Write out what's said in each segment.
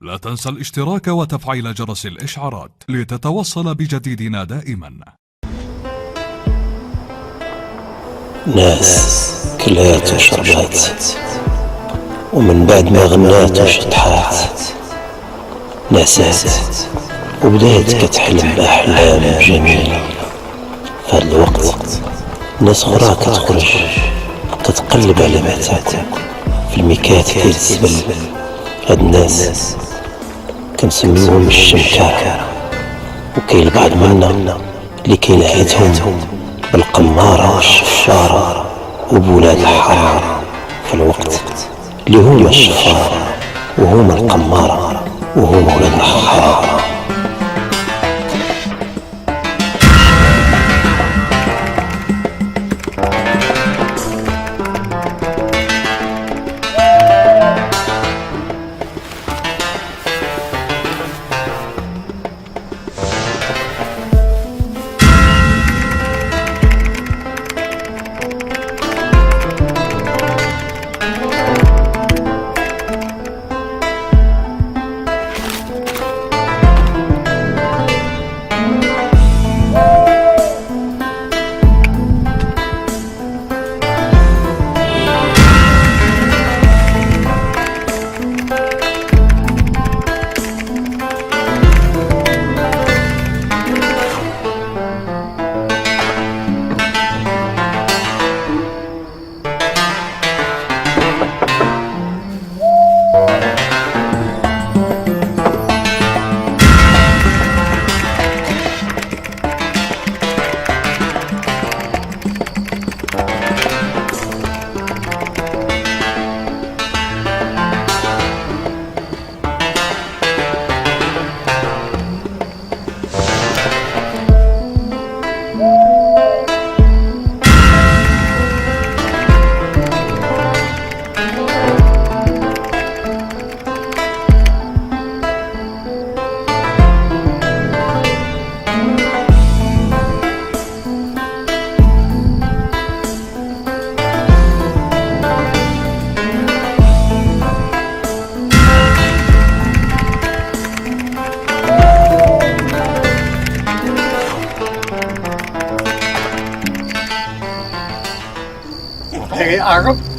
لا تنسى الاشتراك وتفعيل جرس الإشعارات لتتوصل بجديدنا دائما. ناس كلات وشربات، ومن بعد ما غنات وشطحات ناسات، وبدات كتحلم بأحلام جميلة. في هذا الوقت ناس أخرى كتخرج كتقلب على ما تاكل في الميكات ديال الزبل. هاد الناس كنسميوهم الشمكارة، وكاين البعض منا اللي كينعيتهم بالقمارة والشفارة وبولاد الحارة في الوقت اللي هما الشفارة وهما القمارة وهما ولاد الحارة.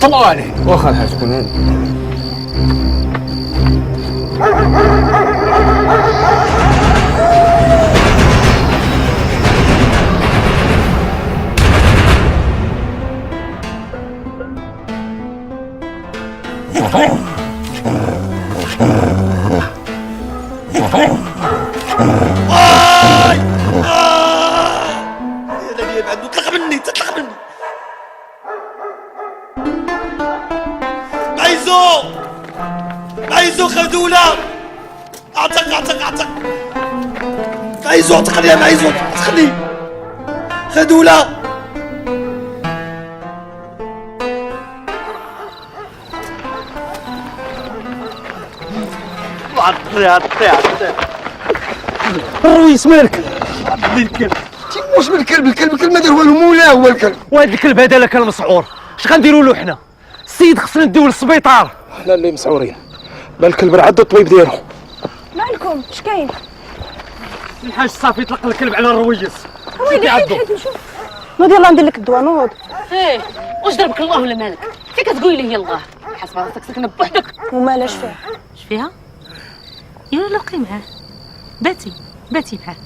طلعوا عليه واخا الحاج كون هاني. معيزو خذوله. اعتق معيزو اعتق يا معيزو اعتقني خذوله. عطي الرويس مالك؟ الكلب واش من الكلب ما دار والو، مولاه هو الكلب. وهاد الكلب هذا لا كان مسعور، اش غنديروا له حنا؟ السيد خصنا نديوه للسبيطار. حنا اللي مسعورين، بان الكلب راه عندو الطبيب ديالو. مالكم اش كاين؟ الحاج صافي يطلق الكلب على الرويس. ويلي حيد نشوف. نوض يلاه ندير لك الدواء نوض. ايه واش ضربك الله ولا مالك؟ فين كتقولي لي الله؟ حسب راسك ساكنه بوحدك. ومالاش فيها؟ اش فيها؟ يا لقي معاه باتي معاه.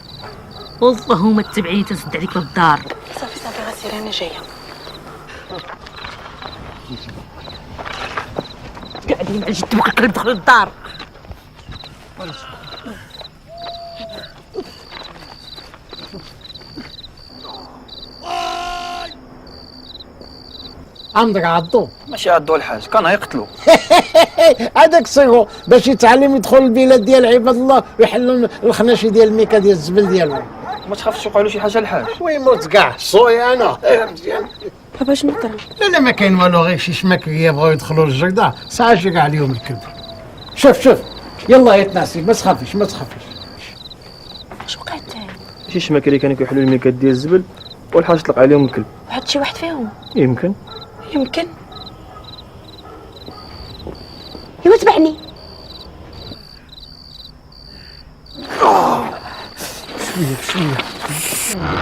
والله ما تتبعيني تنسد عليك للدار. صافي غسيري انا جايه. قاعدين على جد بك الكلب دخل للدار. عندك عضو؟ ماشي عضو الحاج، كان هيقتلو. هذاك صيغو باش يتعلم يدخل البلاد ديال عباد الله ويحلوا الخناشي ديال الميكا ديال الزبل ديالهم. ما تخافش يوقع له شي حاجه الحاج. ويموت كاع صوي انا. مزيان. بابا شنو درا؟ لا ما كاين والو، غير شي شماكيه بغاو يدخلوا للجرده ساعه جا كاع عليهم الكلب. شوف يلا يتناسي، ما تخافيش. اش وقعت تاني؟ شي شماكري كانوا كيحلوا الميكات ديال الزبل والحاج طلق عليهم الكلب. وحد شي واحد فيهم؟ يمكن ايوا تبعني. بشويه بشويه.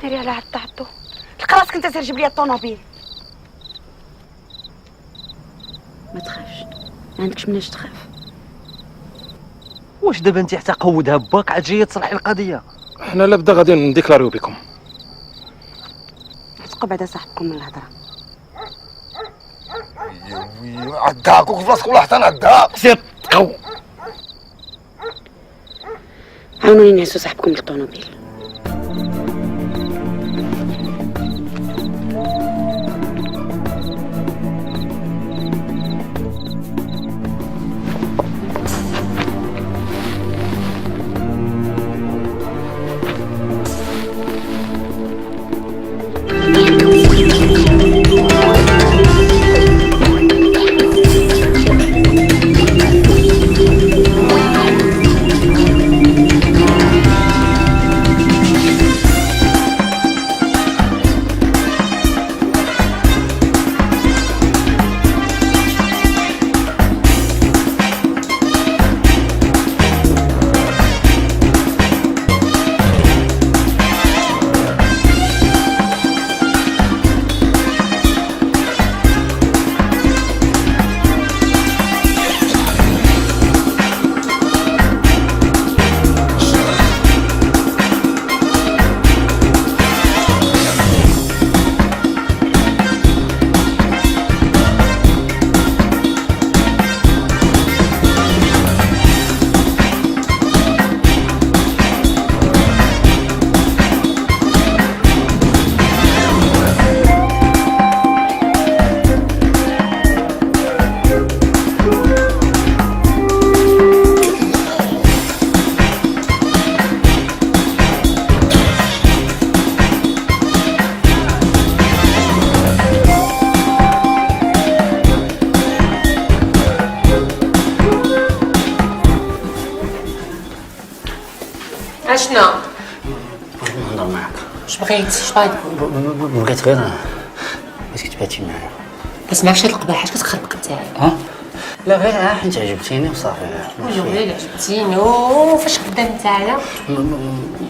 ديري على عد عدو لقى راسك انت سير جيب لي الطوموبيل. ما تخافش، ما عندكش مناش تخاف. واش دابا انت حتى قودها باك عاد جايه تصلحي القضيه؟ حنا لابد غادي نديكلاريو بكم. تقوا بعدا صاحبكم من الهضره. عداك وقف راسك ولا حتى نعداك. سير تقو. عاونوني نعسو صاحبكم بالطوموبيل. اشنا بغيت نهضر معاك. اش بغيت؟ اش بغيت؟ بغيت غير بغيتك تباتي معايا. كتسمعش هاد القباح اش كتخربق نتايا؟ ها؟ لا غير حيت عجبتيني وصافي. ويلي عجبتيني وفاش خدام نتايا؟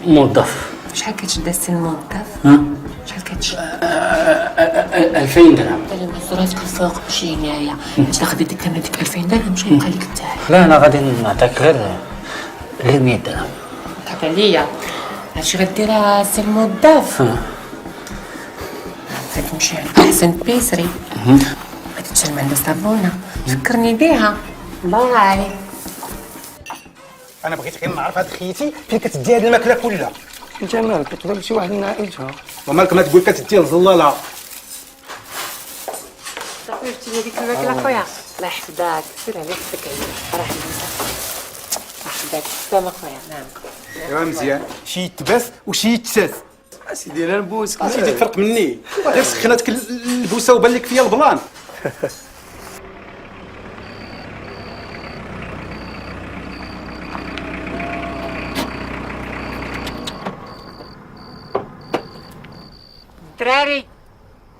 موظف. شحال كتشد السن الموظف؟ ها؟ شحال كتشد؟ 2000 درهم. انا مزوراتك الفوق ماشي هنايا، انت خديتك انا ديك 2000 درهم شنو يبقى لك نتايا؟ لا انا غادي نعطيك غير 100 درهم. ضحك عليا، هادشي غديرها السي الموظف؟ غادي نمشي عند حسن بيسري غادي تشري عندها صابونه فكرني بيها. باي. انا بغيت غير نعرف هاد خيتي فين كتدي هاد الماكله كلها. انت مالك كتضرب شي واحد من عائلتها؟ ومالك ما تقول كتدي الزلاله. صافي ديك الماكله خويا الله يحفظك، سير عليك فكرني راه حبك سلام اخويا. نعم ايوا مزيان، شي يتباس وشي يتساس. اسيدي انا نبوسك. اسيدي تفرق مني، غير سخناتك البوسه وبان لك فيا البلان. الدراري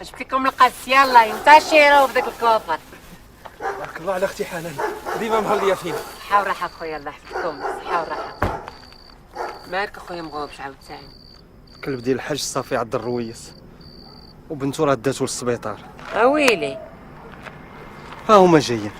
جبت لكم القاس، يلا ينتشروا في ذاك الكوفر. بارك الله على اختي حنان، ديما مهليه فينا. صحة وراحة خويا الله يحفظكم، صحة وراحة. مالك اخويا مغوبش عاوتاني؟ الكلب ديال الحاج صافي عند الرويس وبنتو راه داتو للسبيطار. اويلي ها هما جايين.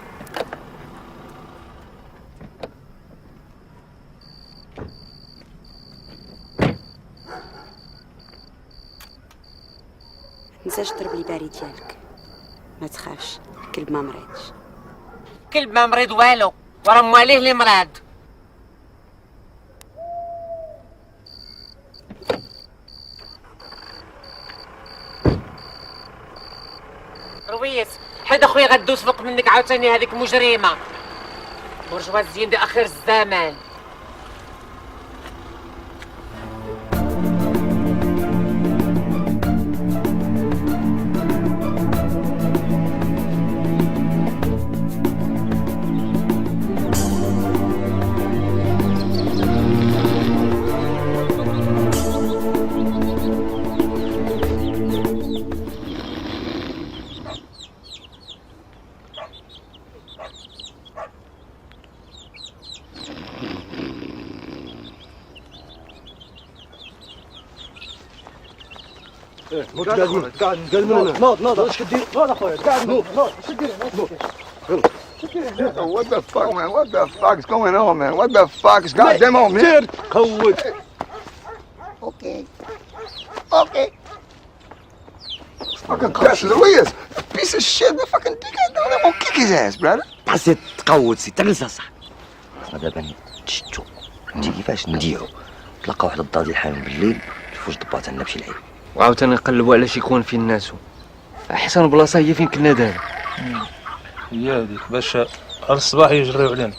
تنساش تضرب لي باري ديالك، ما تخافش الكلب ما مريضش. كلب ما مريض والو، ورا مواليه اللي مرض. رويس حيد اخويا غدوس فوق منك عاوتاني هذيك مجرمه برجوازيين دي اخر الزمان. قاعد من هنا. نوض اش كدير؟ نوض اخويا قاعد نوض اش كدير؟ What the fuck, man? What the fuck is going on, man? What the fuck is goddamn on, man? قود. Okay. Okay. Fucking bastard, Luis. Piece of shit, the fucking dickhead. I'm gonna kick his ass, brother. حسيت تقود سي تغلس صح. خاصنا دابا نتشتو. فهمتي كيفاش نديرو؟ تلقى واحد الدار ديال الحانوت بالليل، نشوفو الضباط عندنا بشي لعيب. وعاوتاني نقلبوا على شي كون فين الناس. احسن بلاصه هي فين كنا دابا. هي هذيك باش الصباح يجريو علينا.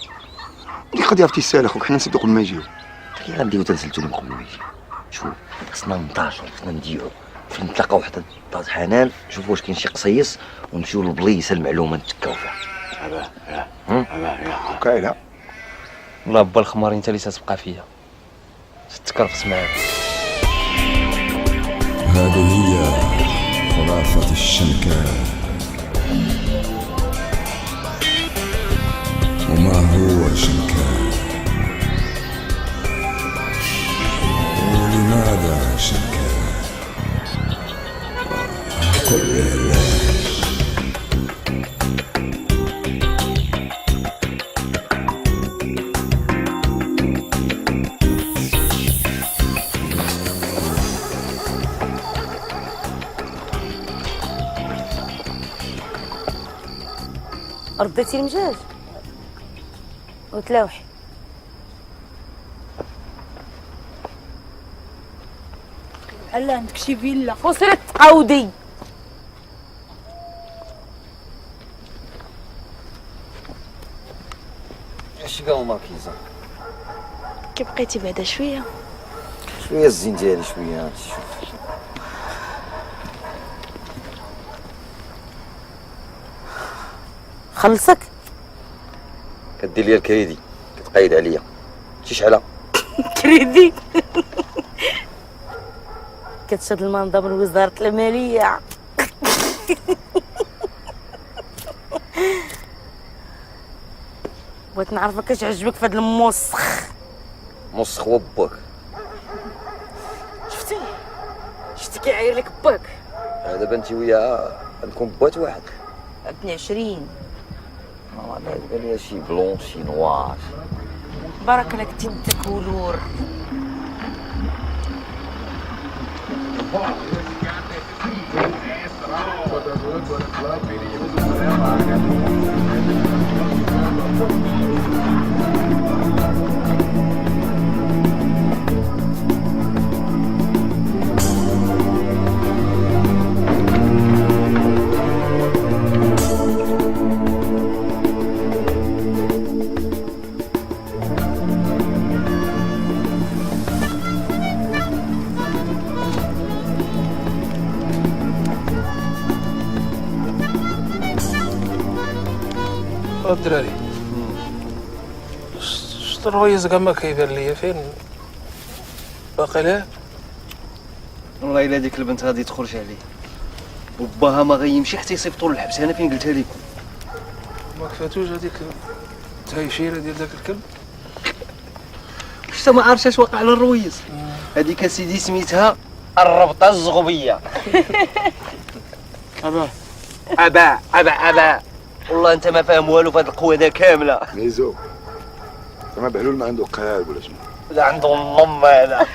اللي قد يفتي السال اخوك حنا نصدقوا ما يجيو. كي غنديرو تنسلتو لهم قبل ما يجي. شوف خاصنا ننتاجو، خاصنا نديرو فين نتلاقاو واحد الدار حنان، نشوفو واش كاين شي قصيص ونمشيو للبليصه المعلومه نتكاو فيها. اوكي لا. والله با الخمار انت اللي تتبقى فيا. تتكرفس معاك. هذه هي خرافة الشنكار. وما هو شنكار؟ ولماذا شنكار؟ قل لله. رديتي المجاج وتلاوحي. بحال عندك شي فيلا وصرت تقاودي. اش قال ماركيزا؟ كي بقيتي بعدا شويه شويه الزين ديالي شويه شوف. خلصك كدير لي الكريدي كتقيد عليا شي شحال كريدي. كتشد المنظم من وزاره الماليه. بغيت نعرفك اش عجبك في هاد الموسخ. موسخ هو باك. شفتي كيعاير لك باك. دابا انت وياه عندكم بوات واحد. عندنا 20. والله يبان ليا شي بلون شي نوار. بارك لك تنتك ولور. الدراري شت الرويز كاع ما كيبان ليا فين باقي لها. والله الا ديك البنت غادي تخرج عليه وباها ما غيمشي حتى يصيفطوا للحبس. انا فين قلتها لكم ما كفاتوش هذيك التهيشيره ديال داك الكلب. شتا ما عارفش اش وقع على الرويز. هذيك سيدي سميتها الربطه الزغبيه. ابا والله انت ما فاهم والو في هذه القوه ذا كامله. ميزو ما بهلول ما عنده قلب ولا شنو؟ لا عنده النم هذا.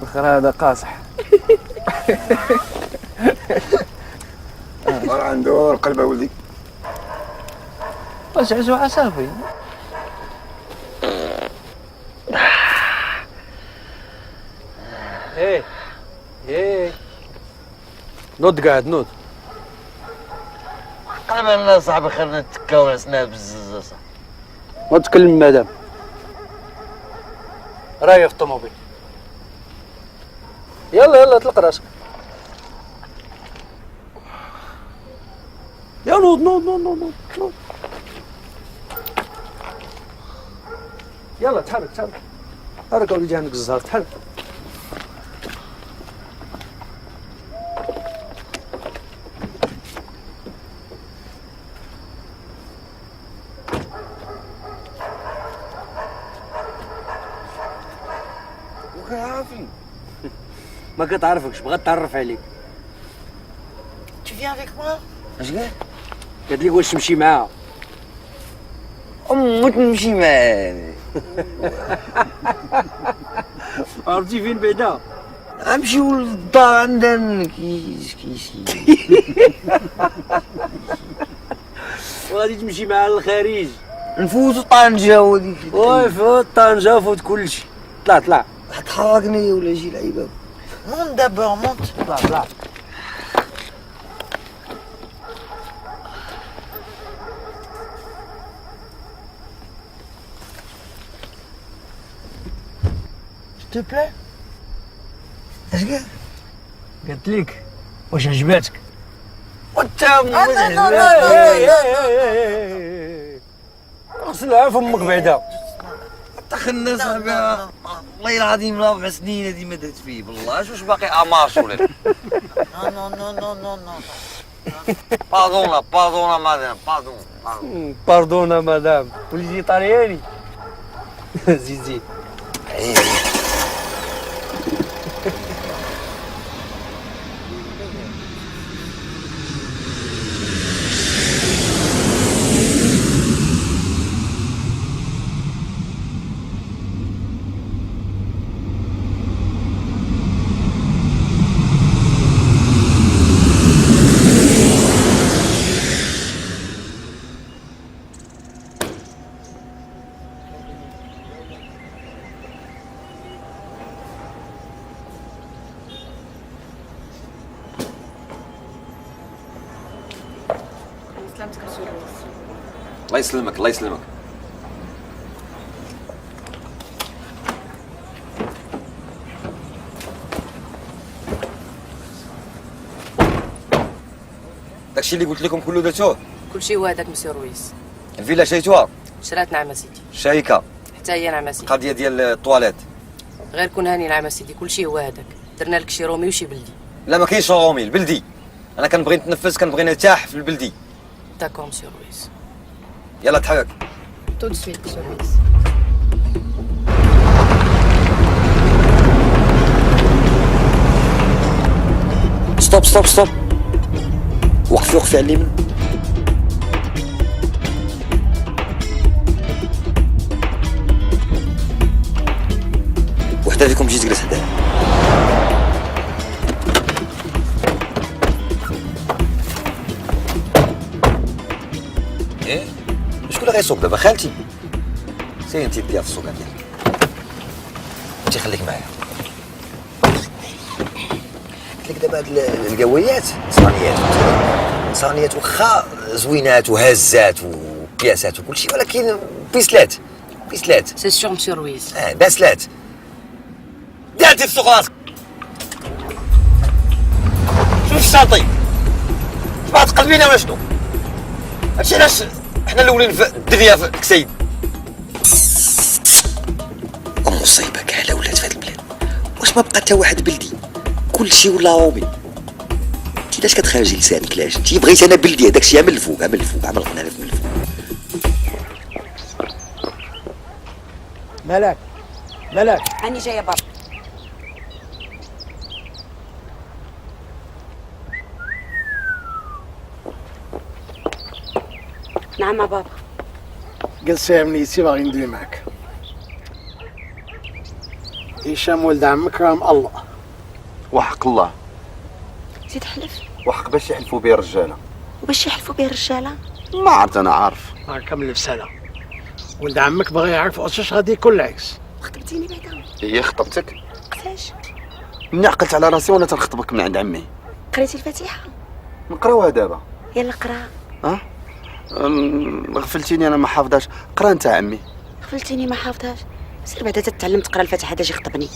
بخير هذا قاصح. ما عنده القلب ولدي. وجعجوعه صافي. ايه نوض قاعد نوض. قال لنا صاحبي خلينا نتكاو راسنا بالزز صاحبي. ما تكلم مدام رايه في الطوموبيل. يلا اطلق راسك. يا نوض يلا تحرك حرك اوليدي عندك الزهر تحرك. عارفني. ما كتعرفكش، بغات تعرف عليك. Tu viens avec moi؟ اش قال؟ قالت لك واش تمشي معاها. أمك نمشي معاه. عرفتي فين بعدا؟ نمشيو للدار عندنا كيس. وغادي تمشي معاها للخارج. نفوتو طنجة وهذيك. فوت طنجة فوت كلشي. طلع. تحركني ولا شي لعيبة. Monte d'abord, monte. طلع. S'il te plaît. اش قال؟ قالت لك واش عجباتك؟ وانت غسلها فمك بعدا. دخلنا صاحبي والله العظيم 4 سنين هذه ما درت فيه بالله واش باقي اماش ولا Non. باردون مدام باردونا مدام وليدي طرياني. زيد. الله يسلمك الله يسلمك. داكشي اللي قلت لكم كله درتوه؟ كلشي هو هذاك مسيو رويس. الفيلا شريتوها؟ شرات نعم سيدي. الشركة؟ حتى هي نعم سيدي. قضية ديال الطواليت؟ غير كون هاني نعم سيدي، كلشي هو هذاك. درنا لك شي رومي وشي بلدي. لا ما كاينش رومي، البلدي. انا كنبغي نتنفس، كنبغي نرتاح في البلدي. داكور مسيو رويس. يلا تحرك. تو دو سويت مسيو رويس. ستوب. وقفي على اليمين. وحده فيكم تجي تجلس حدايا. ايه شكون اللي غيسوق دابا؟ خالتي. سير انت ديها في السوق ديالك. انت خليك معايا. قلت لك دابا هاد القوايات صانيات واخا زوينات وهزات وبياسات وكلشي، ولكن بيسلات. سي سيغ مسيو رويس. باسلات. دارتي في سوق راسك. شوف الشاطي. تبغى تقلبينا ولا شنو؟ هادشي علاش حنا الاولين في الدنيا في الكسيد. مصيبة كاع ولات في هاد البلاد. واش ما بقى حتى واحد بلدي؟ كلشي ولا رومي. انت علاش كتخرجي لسانك لاش؟ انت بغيت انا بلدي، هذاك الشيء من الفوق من الفوق. مالك هاني جايه بابا. نعم بابا. جلس يا بنيتي باغي ندوي معك. هشام ولد عمك راه الله. وحق الله زيد حلف. وحق باش يحلفوا بيه الرجاله. وباش يحلفوا به الرجاله؟ ما عرفت انا عارف. كمل بسالة. ولد عمك باغي يعرف واش غادي يكون العكس. خطبتيني بعدا. هي خطبتك؟ كيفاش؟ مني عقلت على راسي وانا تنخطبك من عند عمي. قريتي الفاتحه؟ نقراوها دابا. يلا قرا. غفلتيني انا ما حافظاش. قرا انت عمي. غفلتيني ما حافظهاش. سير بعدا تتعلم تقرا الفاتحه باش يخطبني.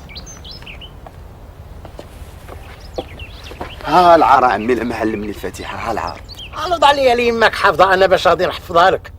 ها العار عمي لما علمني الفاتحه. ها العار. عرض عليا لي يماك حافظها انا باش غادي نحفظها لك.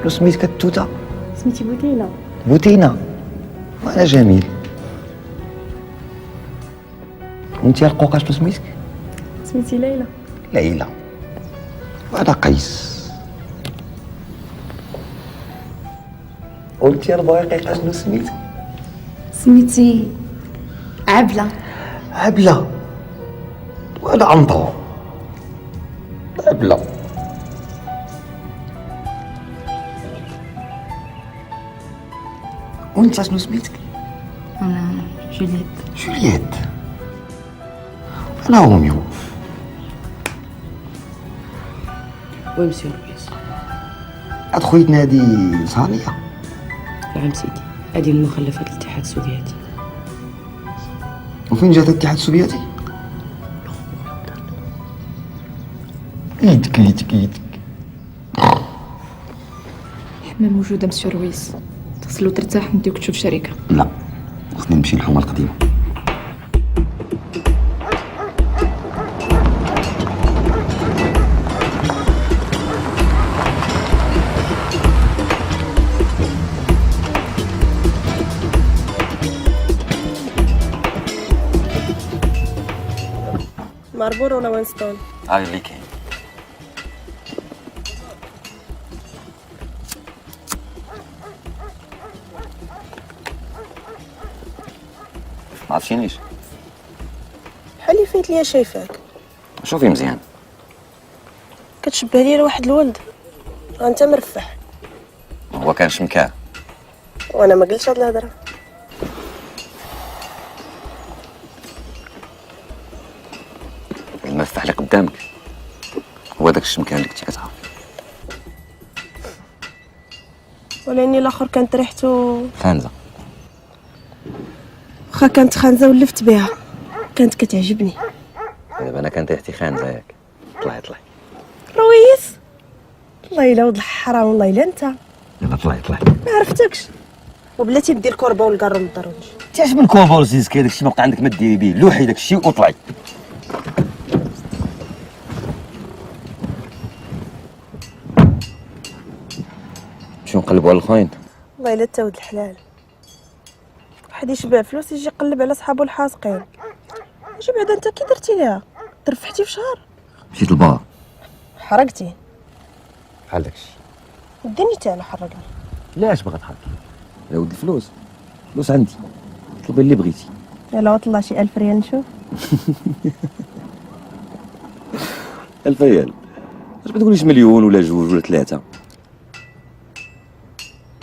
شنو سميتك التوته؟ سميتي بوتينة. بوتينه. وانا جميل. وانت يا القوقا شنو سميتك؟ سميتي ليلى. ليلى. وانا قيس. وانت يا البرقيقه شنو سميتك؟ سميتي عبلة. عبلة. وانا عنطر. عبلة. وانت شنو سميتك؟ أنا جوليت. جولييت. انا روميو. وي مسيو لويس. هاد خويتنا هادي صانية. نعم سيدي، هذه من مخلفات الاتحاد السوفيتي. وفين جات الاتحاد السوفيتي؟ يدك. حنا موجودة مسيو رويس، تغسل وترتاح نديوك تشوف شركة. لا، خصني نمشي للحومة القديمة. ماربور ولا وينستون؟ هاي اللي كاين. ما عرفتينيش. بحالي فايت ليا شايفاك. شوفي مزيان. كتشبه ليا لواحد الولد. انت مرفح. هو كان شمكاه. وانا ما قلتش هاد الهضره. المرفح لك قدامك هو داك الشمكان اللي كنتي كتعرف. ولاني الاخر كانت ريحته خانزه. واخا كانت خانزه ولفت بها، كانت كتعجبني. دابا انا كانت ريحتي خانزه ياك. طلعي رويس. والله الا ولد الحرام، والله الا انت. يلا طلعي. ما عرفتكش. وبلاتي ندير كوربه والكارو من الدار ونجي. انت من كوفا وزيزك داك الشيء ما بقى عندك ما ديري به. لوحي داك الشيء وطلعي. شنو نقلبوا على الخاين؟ والله الا تا ولد الحلال. واحد يشبع فلوس يجي يقلب على صحابو الحاسقين. اجي بعدا انت كي درتي ليها؟ ترفحتي في شهر؟ مشيت للبار. حرقتي. بحال داك الشيء. وديني تا انا حرقني. علاش باغا تحرقي؟ يا ودي فلوس عندي. طلبي اللي بغيتي. يلا طلع شي 1000 ريال نشوف. 1000 ريال. اش ما تقوليش مليون ولا جوج ولا ثلاثة.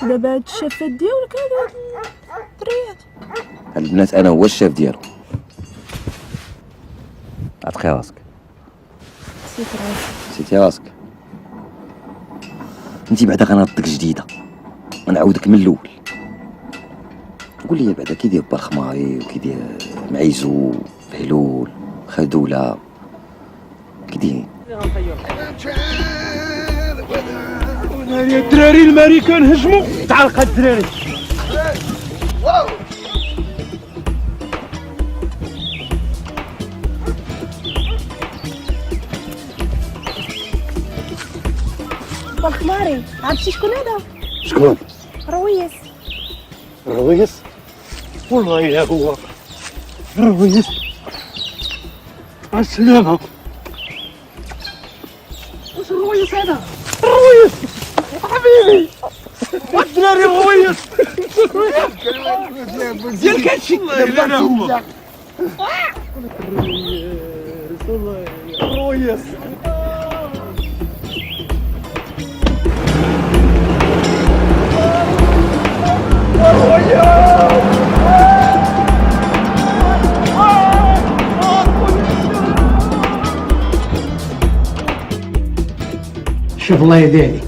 دابا هاد الشافات ديالك هاد الدريات. هاد البنات انا هو الشاف ديالهم. عتقي راسك. نسيتي راسك. انتي بعدا غنردك جديده، غنعاودك من الاول. قول لي بعدا كي داير برخماري وكي داير معيزو بهلول خدوله كي دايرين؟ يا الدراري الامريكان هجموا. تعال قد الدراري. بالخماري، عرفتي شكون هذا؟ شكون؟ رويس. رويس؟ والله يا هو رويس. السلامة. واش رويس هذا؟ رويس حبيبي. والدراري رويس. ديال كلشي. والله انا هو رويس. شوف الله يهديك،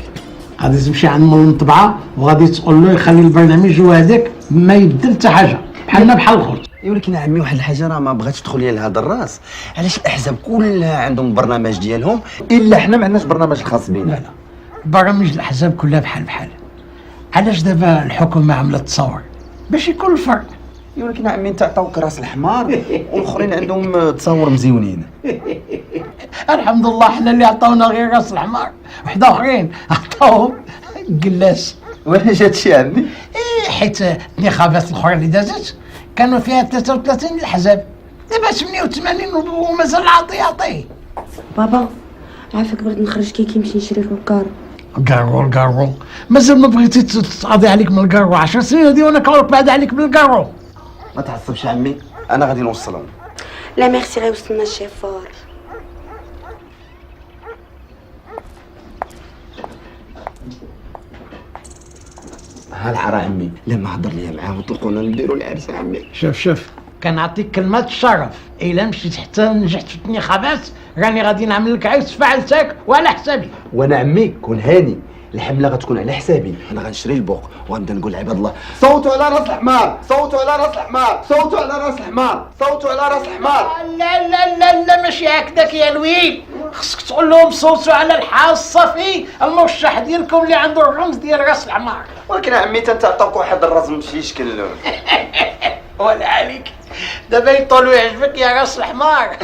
غادي تمشي عند مول الطبعه وغادي تقول له يخلي البرنامج هذاك ما يبدل حتى حاجه، بحالنا بحال الخوت. ولكن عمي واحد الحاجه راه ما بغاتش تدخل لي لهذا الراس. علاش الاحزاب كلها عندهم برنامج ديالهم الا حنا ما عندناش برنامج الخاص بينا؟ لا برامج الاحزاب كلها بحال علاش دابا الحكومه عملت تصور باش يكون الفرق. ولكن عمي انت عطاوك راس الحمار والاخرين عندهم تصاور مزيونين. الحمد لله حنا اللي عطاونا غير راس الحمار، وحده اخرين عطاوهم قلاس. وعلاش هادشي عمي؟ حيت الانتخابات الاخرى اللي دازت كانوا فيها 33 الحزب، دابا 88 ومازال عطي. بابا عافاك بغيت نخرج كيكي نمشي نشري الكارو. الكارو مازال ما بغيتي تقضي عليك من الكارو 10 سنين هادي وانا كنروح بعد عليك من الكارو. ما تعصبش عمي، انا غادي نوصلهم. لا ميرسي غيوصلنا الشيفور. ها العرا عمي، لما هضر ليا معاه وطلقونا نديروا العرس عمي. شوف كنعطيك كلمة الشرف، إلا مشيت حتى نجحت في الانتخابات راني غادي نعمل لك عرس في عرسك وعلى حسابي. وانا عمي كون هاني، الحمله غتكون على حسابي، انا غنشري البوق وغنبدا نقول لعباد الله صوتوا على راس الحمار، صوتوا على راس الحمار، صوتوا على راس الحمار، صوتوا على راس الحمار. لا ماشي هكذاك يا لويل، خصك تقول لهم صوتوا على الحاج صفي المرشح ديالكم اللي عنده الرمز ديال راس الحمار. ولكن عمي تنعطوك واحد الراس ماشي شكل ولا عليك دابا يطولوا يعجبك يا راس الحمار.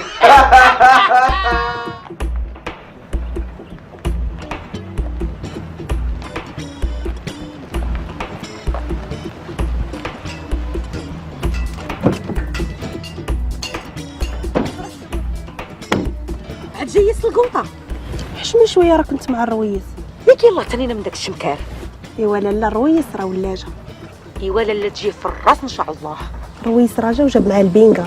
عاد جايس القوطه. حشمي شويه راه كنت مع الرويس. ياك يلاه تانينا من داك الشمكار. ايوا لالا الرويس راه ولاجه. ايوا لالا تجي في الراس ان شاء الله. الرويس راه جا وجاب معاه البينكا.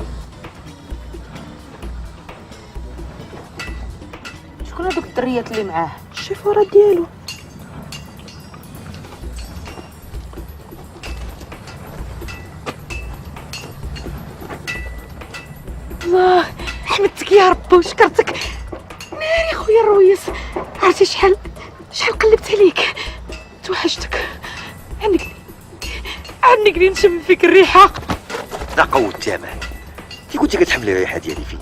شكون هذوك الدريات اللي معاه؟ الشيفورة ديالو. الله حمدتك يا ربي وشكرتك. ناري خويا الرويس، عرفتي شحال قلبت عليك، توحشتك. عنك لي نشم فيك الريحه. لا قوت يا مان، كي كنتي كتحملي الريحه ديالي فين؟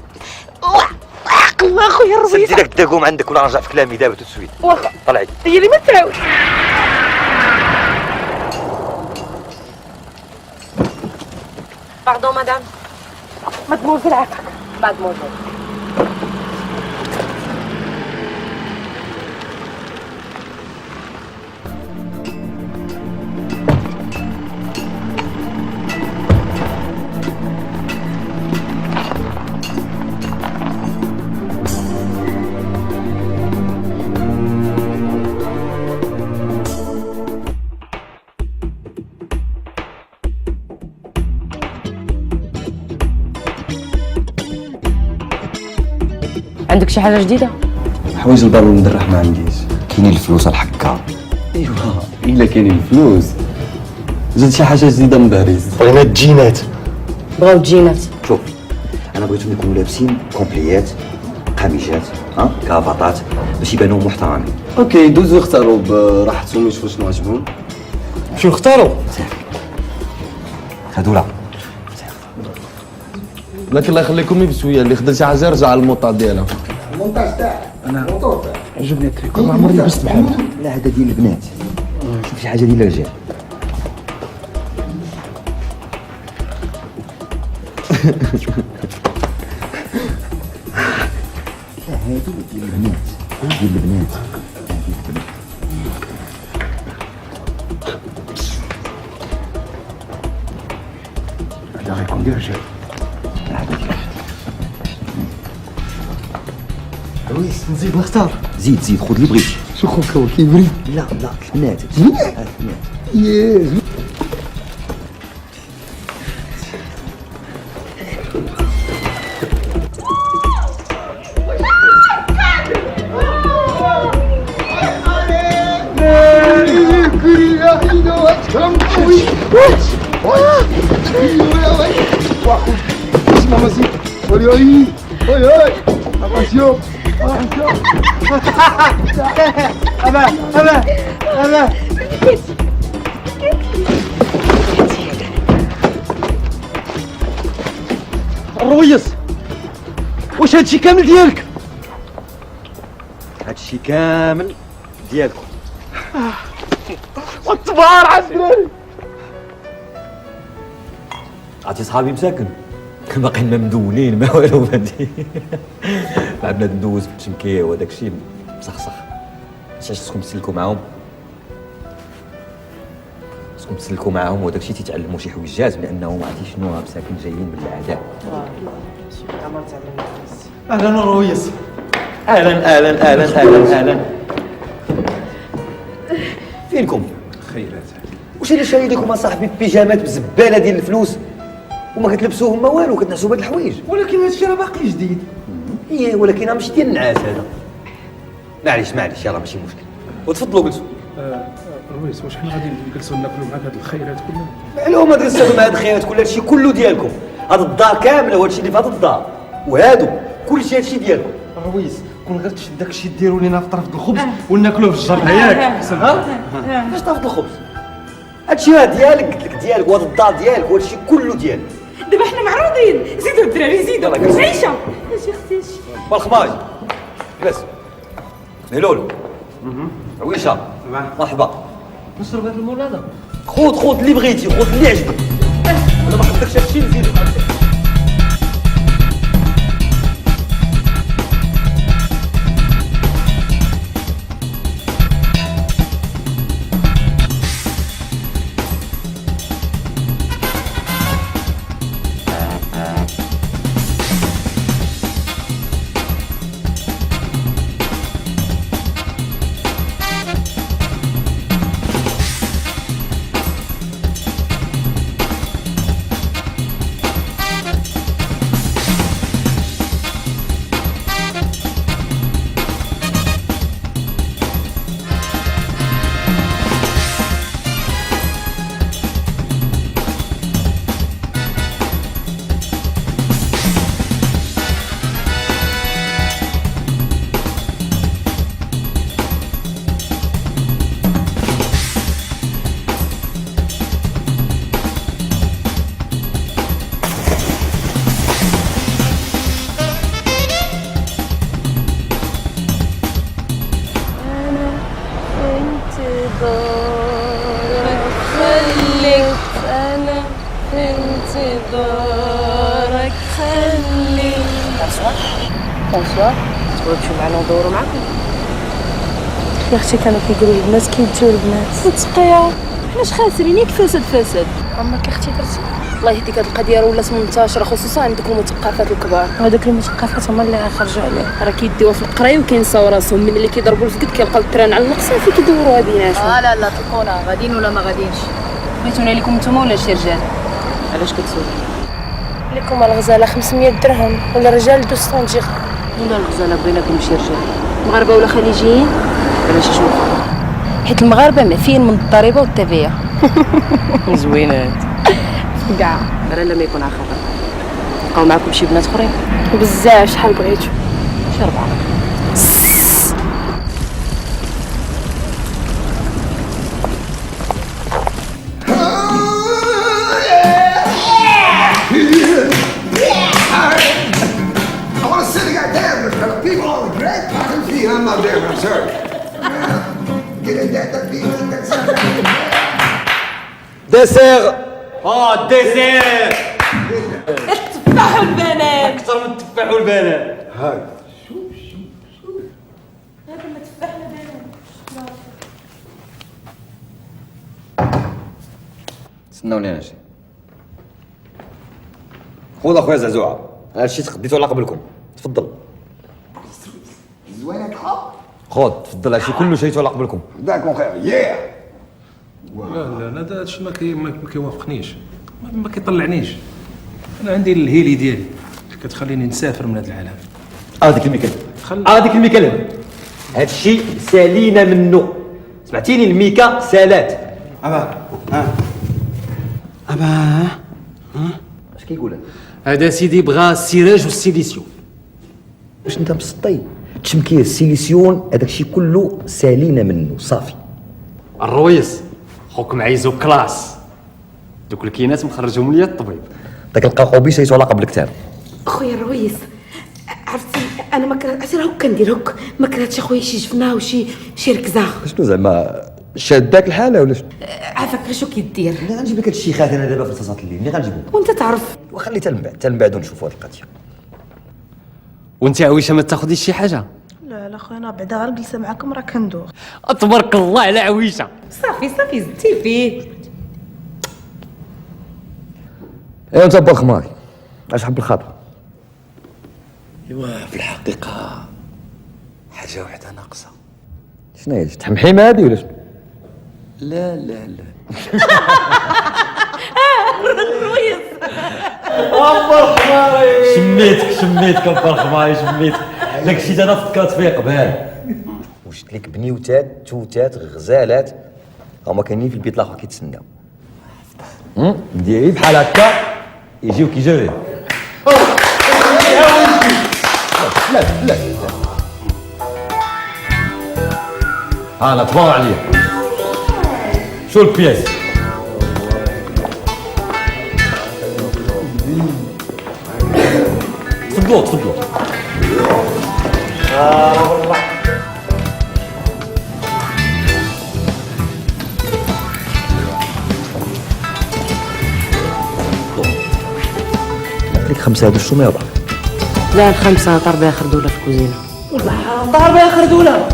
حق الله خويا الرويس. سدي داك الداكوم عندك ولا رجع في كلامي دابا تسويت. واخا طلعي هي اللي ما تعاود. باردون مدام. مدموزيل عافاك. مادموزيل. عندك شي حاجه جديده؟ حوايج الدار والمدرح ما عنديش. كاينين الفلوس الحكا. ايوا الا كاينين الفلوس زاد شي حاجه جديده من باريس. بغينا الجينات. بغاو الجينات. شوف انا بغيتهم يكونوا لابسين كومبليات، قميجات، كافاطات باش يبانوا محترمين. اوكي دوزو اختاروا براحتهم يشوفوا شنو عجبهم. شنو اختاروا؟ هادو لكن الله يخليكم بسويه اللي خدا شي حاجه يرجع على الموطا ديالها. المونتاج تاعك انا عجبني التريكو، ما عمرني لبست بحالها. لا هذا ديال البنات، شوف شي حاجه ديال الرجال. لا هادو ديال البنات، ديال البنات. هذا غيكون ديال الرجال. رويس نزيد نختار. زيد خذ اللي بغيتي. شو خوك هو كيبري؟ لا البنات. البنات. ياه الرويس واش هادشي كامل ديالك؟ هادشي كامل ديالكم. والطبار عالدراري. عرفتي صحابي مساكن باقيين ما مدونين ما والو فهمتي. مع بنادم ندوز في التشمكيه وداك الشيء مسخسخ. علاش خصكم تسلكوا معاهم خصكم تسلكوا معاهم وداك الشيء تيتعلموا شي حويجات لانه ما عرفتي شنو مساكن جايين بالاعداء. اهلا رويس. اهلا اهلا اهلا اهلا اهلا. فينكم؟ خيرات. واش انا شاري لكم اصاحبي بيجامات بزباله ديال الفلوس وما كتلبسوهم ما والو، كتنعسوا بهاد الحوايج. ولكن هادشي راه باقي جديد. ايه ولكن راه ماشي ديال النعاس هذا. معليش يلاه ماشي مشكل. وتفضلوا جلسوا. رويس واش حنا غادي نجلسوا ناكلوا معاك هاد الخيرات كلها؟ معلومه تجلسوا مع هاد الخيرات كلها، هادشي كله ديالكم. هاد الدار كامله وهادشي اللي في هاد الدار وهادو كلشي هادشي ديالكم. رويس كون غير تشد داك الشيء ديروا لينا في طرف الخبز وناكلوه في الجر ياك. فاش طرف الخبز؟ هادشي راه ديالك، قلت لك ديالك، وهاد الدار ديالك وهادشي كله ديالك. دابا حنا معروضين، زيدوا الدراري زيدوا عيشه. اجي اختي بالخماج جلس. مهلول عويشه مرحبا. نشرب هذا المول هذا. خذ اللي بغيتي، خذ اللي عجبك. انا ما حطيتكش هادشي نزيدو. بونسوار. تبغيو تمشيو معنا ندورو معاكم؟ يا اختي كانوا كيقولوا لي البنات كيمتيو البنات. متسقيه حناش خاسرين ياك فساد. عمرك اختي درتي؟ الله يهديك هاد القضيه راه ولات منتشره خصوصا عند دوك المثقفات الكبار. هذوك المثقفات هما اللي غيخرجوا عليه. راه كيديوها في القرايه وكينساو راسهم من اللي كيضربوا الفقد كيلقاو التران على النقصه كيدوروها بيناتهم. لا طلقونا غاديين ولا ما غادينش. بغيتونا لكم نتوما ولا شي رجال؟ علاش كتسولي؟ لكم الغزاله 500 درهم ولا الرجال 200 درهم. ولا الغزاله بغيناكم شي رجال مغاربه ولا خليجيين ولا شي شوفه، حيت المغاربه معفيين من الضريبه والتبعيه. زوينات كاع غير لما يكون على خاطر. بقاو معكم شي بنات اخرين؟ بزاف. شحال بغيتو؟ شي 4. ديسير. ديسير. التفاح والبنان. اكثر من التفاح والبنان. هاي هذا ما تفاح والبنان. استناوني انا شي. خذ اخويا زعزوعه، هادشي تقديتو على قبلكم. تفضل. زوينك حق. خذ تفضل، هادشي كله شريتو على قبلكم. داكم خير. لا هذا الشيء ما كيوافقنيش، ما كيطلعنيش. انا عندي الهيلي ديالي كتخليني نسافر من هذا العالم. هذيك الميكا هادشي سالينا منه، سمعتيني؟ الميكا سالات. اش كيقول هذا سيدي بغى السراج والسيليسيون. واش انت مسطي؟ التشمكيه السيليسيون هذاك الشيء كله سالينا منه صافي. الرويس خوك معيزو كلاس، دوك الكينات مخرجهم ليا الطبيب. داك القاقوبي شريتو على قبل كتاب. خويا الرويس عرفتي انا ما كرهت، عرفتي راه كندير هك، ما كرهتش اخويا شي جبنه وشي ركزه. شنو زعما شاداك الحاله ولا شنو؟ عافاك غير شو كيدير. ملي غنجيب لك هاد الشيخات انا دابا في التصاط الليل ملي غنجيبهم وانت تعرف. وخلي حتى من بعد نشوفوا هاد القضيه. وانت عويشه ما تاخذيش شي حاجه؟ لا خويا انا بعدا غير جلسه معاكم راه كندوخ. تبارك الله على عويشه. صافي زدتي فيه. ايوا انت با الخماري اش حب الخاطر؟ ايوا في الحقيقة حاجة وحدة ناقصة. شنو هي تحمحيمه هادي ولا شنو؟ لا لا لا شميتك با الخماري شميتك داكشي تا انا فكرت فيه قبال. وشت لك بنيوتات توتات غزالات هما كاينين في البيت الاخر كيتسناو. نديري بحال هكا يجيو كيجري. لا لا انا تبارك عليا شو البياس تفضلوا تفضلوا. والله لك 5 هادو الشومه يابا. لا الخمسة طربة آخر دولة في الكوزينة. ضربة آخر دولة.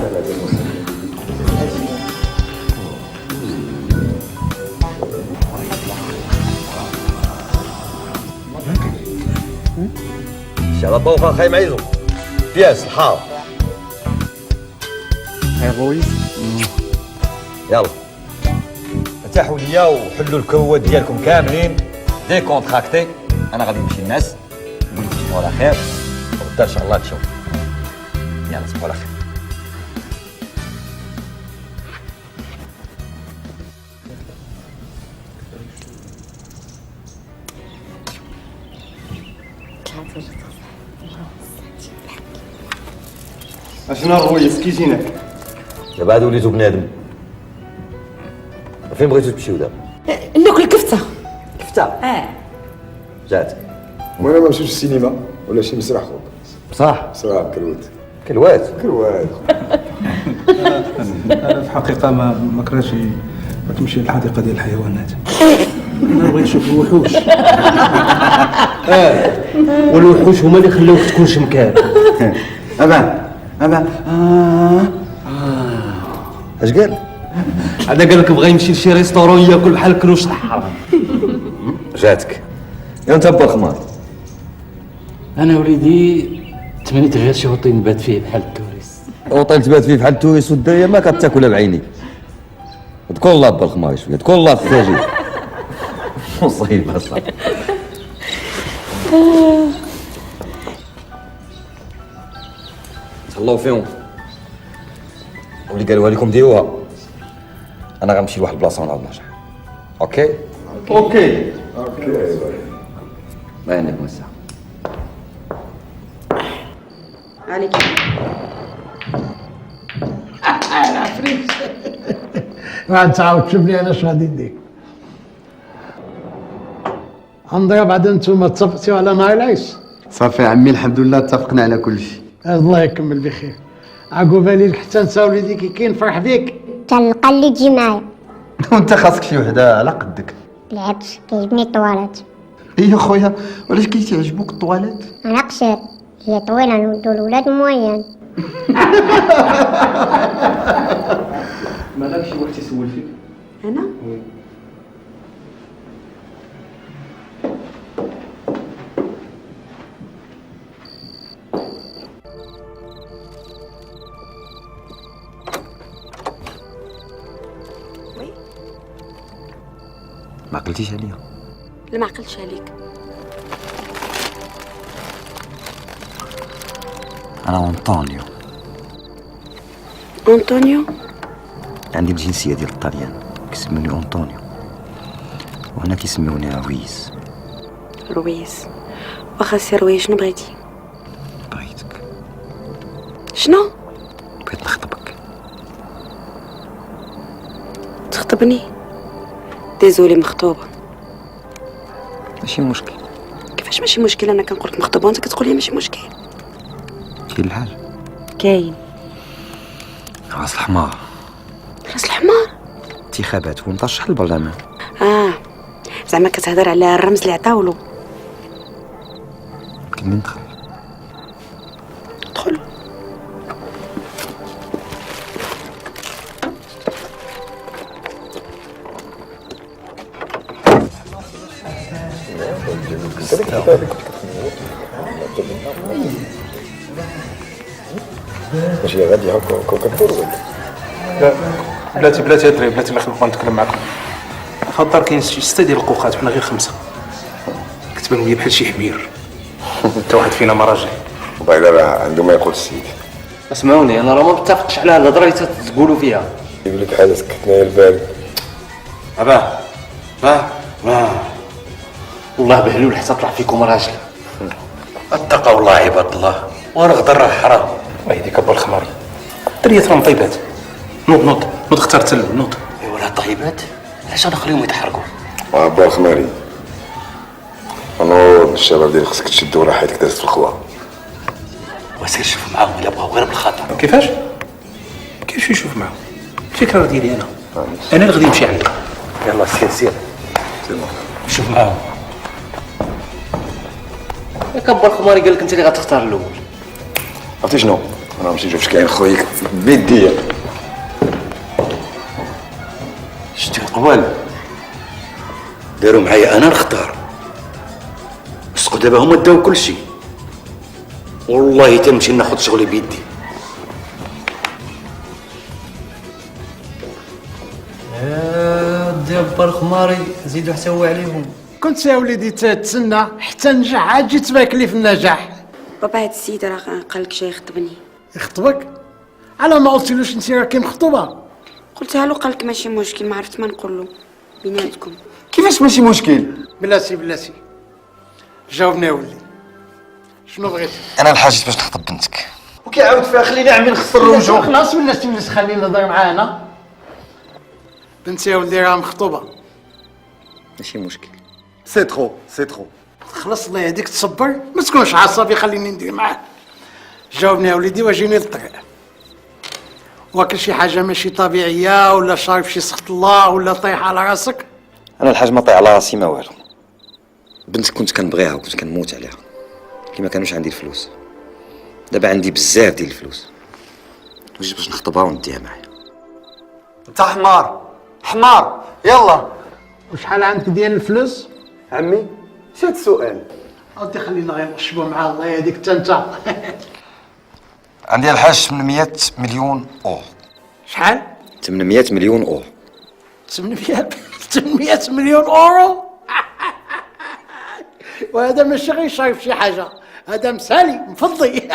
الشباب وفا خايم عيزو بياس الحار. هاي رويس يلا ارتاحوا ليا وحلوا الكروات ديالكم كاملين دي كونتراكتي. انا غادي نمشي للناس نقول لكم تصبحوا على خير وغدا ان شاء الله تشوف. يلا تصبحوا على خير. اشنا الرويس كي جيناك؟ دابا هادو وليتو بنادم. فين بغيتو تمشيو دابا؟ ناكل كفتة. كفتة؟ جاتك. وانا ما نمشيوش السينما ولا شي مسرح خوك. بصح؟ صراحة كروات. كلوات؟ كروات. انا في الحقيقه ما كرهتش ما تمشي للحديقه ديال الحيوانات. انا بغيت نشوف الوحوش. والوحوش هما اللي خلوك تكون شمكان. أبا اش قال؟ هذا قال لك بغا يمشي لشي ريستورون ياكل بحال الكروش الحرام. جاتك. يا انت با الخمار. انا وليدي تمنيت غير شي وطين نبات فيه بحال التوريس. وطين تبات فيه بحال التوريس والدريه ما كتاكلها بعينيك. تكون الله با الخمار شويه تكون الله تستاجي. مصيبه صح. تهلاو فيهم واللي قالوها لكم ديروها. انا غنمشي لواحد البلاصه ونعاود نرجع. اوكي اوكي ما عندك موسع. عليك العفريت. ما تعاود تشوفني انا اش غادي ندير. اندرا بعد انتوما اتفقتوا على نهار العيش. صافي عمي الحمد لله اتفقنا على كل شيء. الله يكمل بخير. عقوبالي حتى انت وليدي كي نفرح بيك. تلقى اللي تجي معايا. وانت خاصك شي وحده على قدك. بالعكس كيعجبني الطوالات. ايه خويا وعلاش كيتعجبوك الطوالات؟ انا قصير هي طويله نولدو الولاد موين. مالك شي واحد تيسول فيك؟ أنا؟ ما عقلتيش عليا. لا ما عقلتش عليك. انا انطونيو. أنطونيو؟ عندي الجنسيه ديال الطليان كيسموني انطونيو وهنا كيسموني رويس. رويس. واخا سي رويس شنو بغيتي؟ بغيتك. شنو؟ بغيت نخطبك. تخطبني؟ ديزولي مخطوبة. ماشي مشكل. كيفاش ماشي مشكل؟ انا كنقولك مخطوبة وانت كتقولي ماشي مشكل. كاين الحال. كاين. راس الحمار. راس الحمار؟ انتخابات ومترشح للبرلمان. زعما كتهضر على الرمز اللي عطاولو. كني ندخل. دخل. ماشي غادي هكا كدور. لا بلاتي الدراري، بلاتي الله يخليكم نتكلم معكم. في الدار كاين شي 6 ديال القوقات، حنا غير 5. كتبان لي بحال شي حمير. حتى واحد فينا ما راجع. والله الا راه عنده ما يقول السيد. اسمعوني انا راه ما متفقش على الهضره اللي تقولوا فيها. يقول لك حاجه سكتنا البال. والله بهلول حتى طلع فيكم راجل. اتقوا الله عباد الله، والغدر راه حرام. ويدي كبر الخماري. دريات راهم طيبات. نوض اختار تسلم نوض. ايوا طيبات، علاش نخليهم يتحرقوا؟ با الخماري. نوض الشباب ديالي خصك تشدو راه حياتك دازت في الخوا. وسير شوف معاهم الا بغاو غير بالخاطر. كيفاش يشوف معاهم؟ الفكره ديالي انا اللي غادي نمشي عليها. يلا سير شوف معاهم. كبر خماري قال لك انت اللي غتختار الاول. عرفتي شنو؟ انا نمشي نشوف كاين خويا بيديا. شتي القبال داروا معايا انا نختار. بصقوا دابا هما داو كلشي. والله تنمشي ناخذ شغلي بيدي. دابا الخماري زيدوا حتى هو عليهم. كنت يا وليدي تتسنى حتى نجح، عاد جيت تبارك لي في النجاح. بابا هاد السيد راه قال لك جاي يخطبني. يخطبك؟ على ما قلتلوش انت راكي مخطوبه؟ قلتها له قال لك ماشي مشكل، ما عرفت ما نقول له بيناتكم. كيفاش ماشي مشكل؟ بلاتي جاوبني يا ولدي، شنو بغيتي؟ انا الحاج باش نخطب بنتك. وكيعاود فيها خليني عمي نخسر الوجوه. خلاص ولا تجلس خلينا نهضر معانا. بنتي يا ولدي راه مخطوبه. ماشي مشكل. سي ترو. خلص الله يهديك تصبر، ما تكونش عصبي، خليني ندير معاه. جاوبني يا وليدي واجيني للطريق. واكل شي حاجه ماشي طبيعيه ولا شارب شي سخط الله ولا طايح على راسك؟ انا الحاج ما طيح على راسي ما والو. بنتك كنت كنبغيها وكنت كنموت عليها، كيما كانوش عندي الفلوس. دابا عندي بزاف ديال الفلوس، وجيت باش نخطبها ونديها معايا. انت حمار يلا. وشحال عندك ديال الفلوس؟ عمي شاد السؤال. اودي خلينا غير نشبو مع الله يهديك حتى انت. عندي الحاج 800 مليون اورو. شحال؟ 800 مليون اورو. 800 مليون اورو؟ وهذا ماشي غير شايف شي حاجه، هذا مسالي مفضي.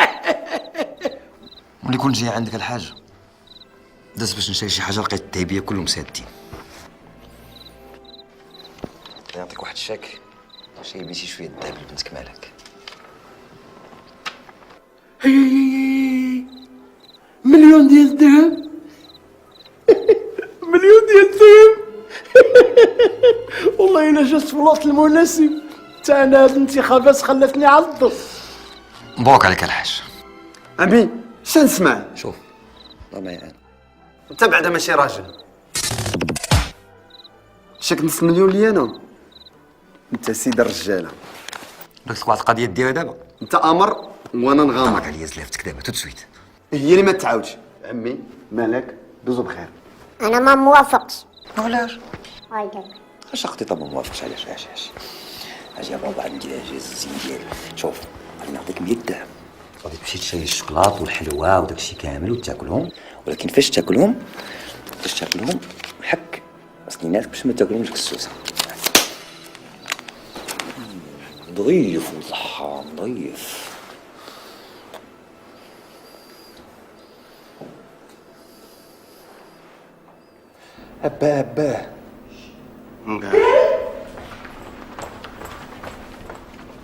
ملي كنت جاي عندك الحاج دازت باش نشري شي حاجه، لقيت التهيبيه كلهم سادين. نعطيك واحد الشاك، شي بيتي شويه الذهب لبنتك مالك. مليون ديال الذهب. مليون ديال الذهب. والله الا جات في الوقت المناسب. تا انا هاد الانتخابات خلتني عض. مبروك عليك الحاج. عمي شنو نسمع؟ شوف الله ما يعان، انت بعدا ماشي راجل. شاك نص مليون لي انا. انت سيد الرجاله. درت لك واحد القضيه ديرها دابا. انت امر وانا نغامر. طلق عليا زلافتك دابا تو سويت. هي اللي ما تعاودش. عمي مالك دوزو بخير. انا ما موافقش. علاش؟ هاي قال اش اختي طب ما موافقش علاش؟ اجي يا بابا عندي الزين ديالي. شوف غادي نعطيك 100 درهم، غادي تمشي تشري الشوكولات والحلوى وداكشي كامل وتاكلهم، ولكن فاش تاكلهم حك سنيناتك باش ما تاكلهمش كسوسه. ضيف والله ضيف. أبا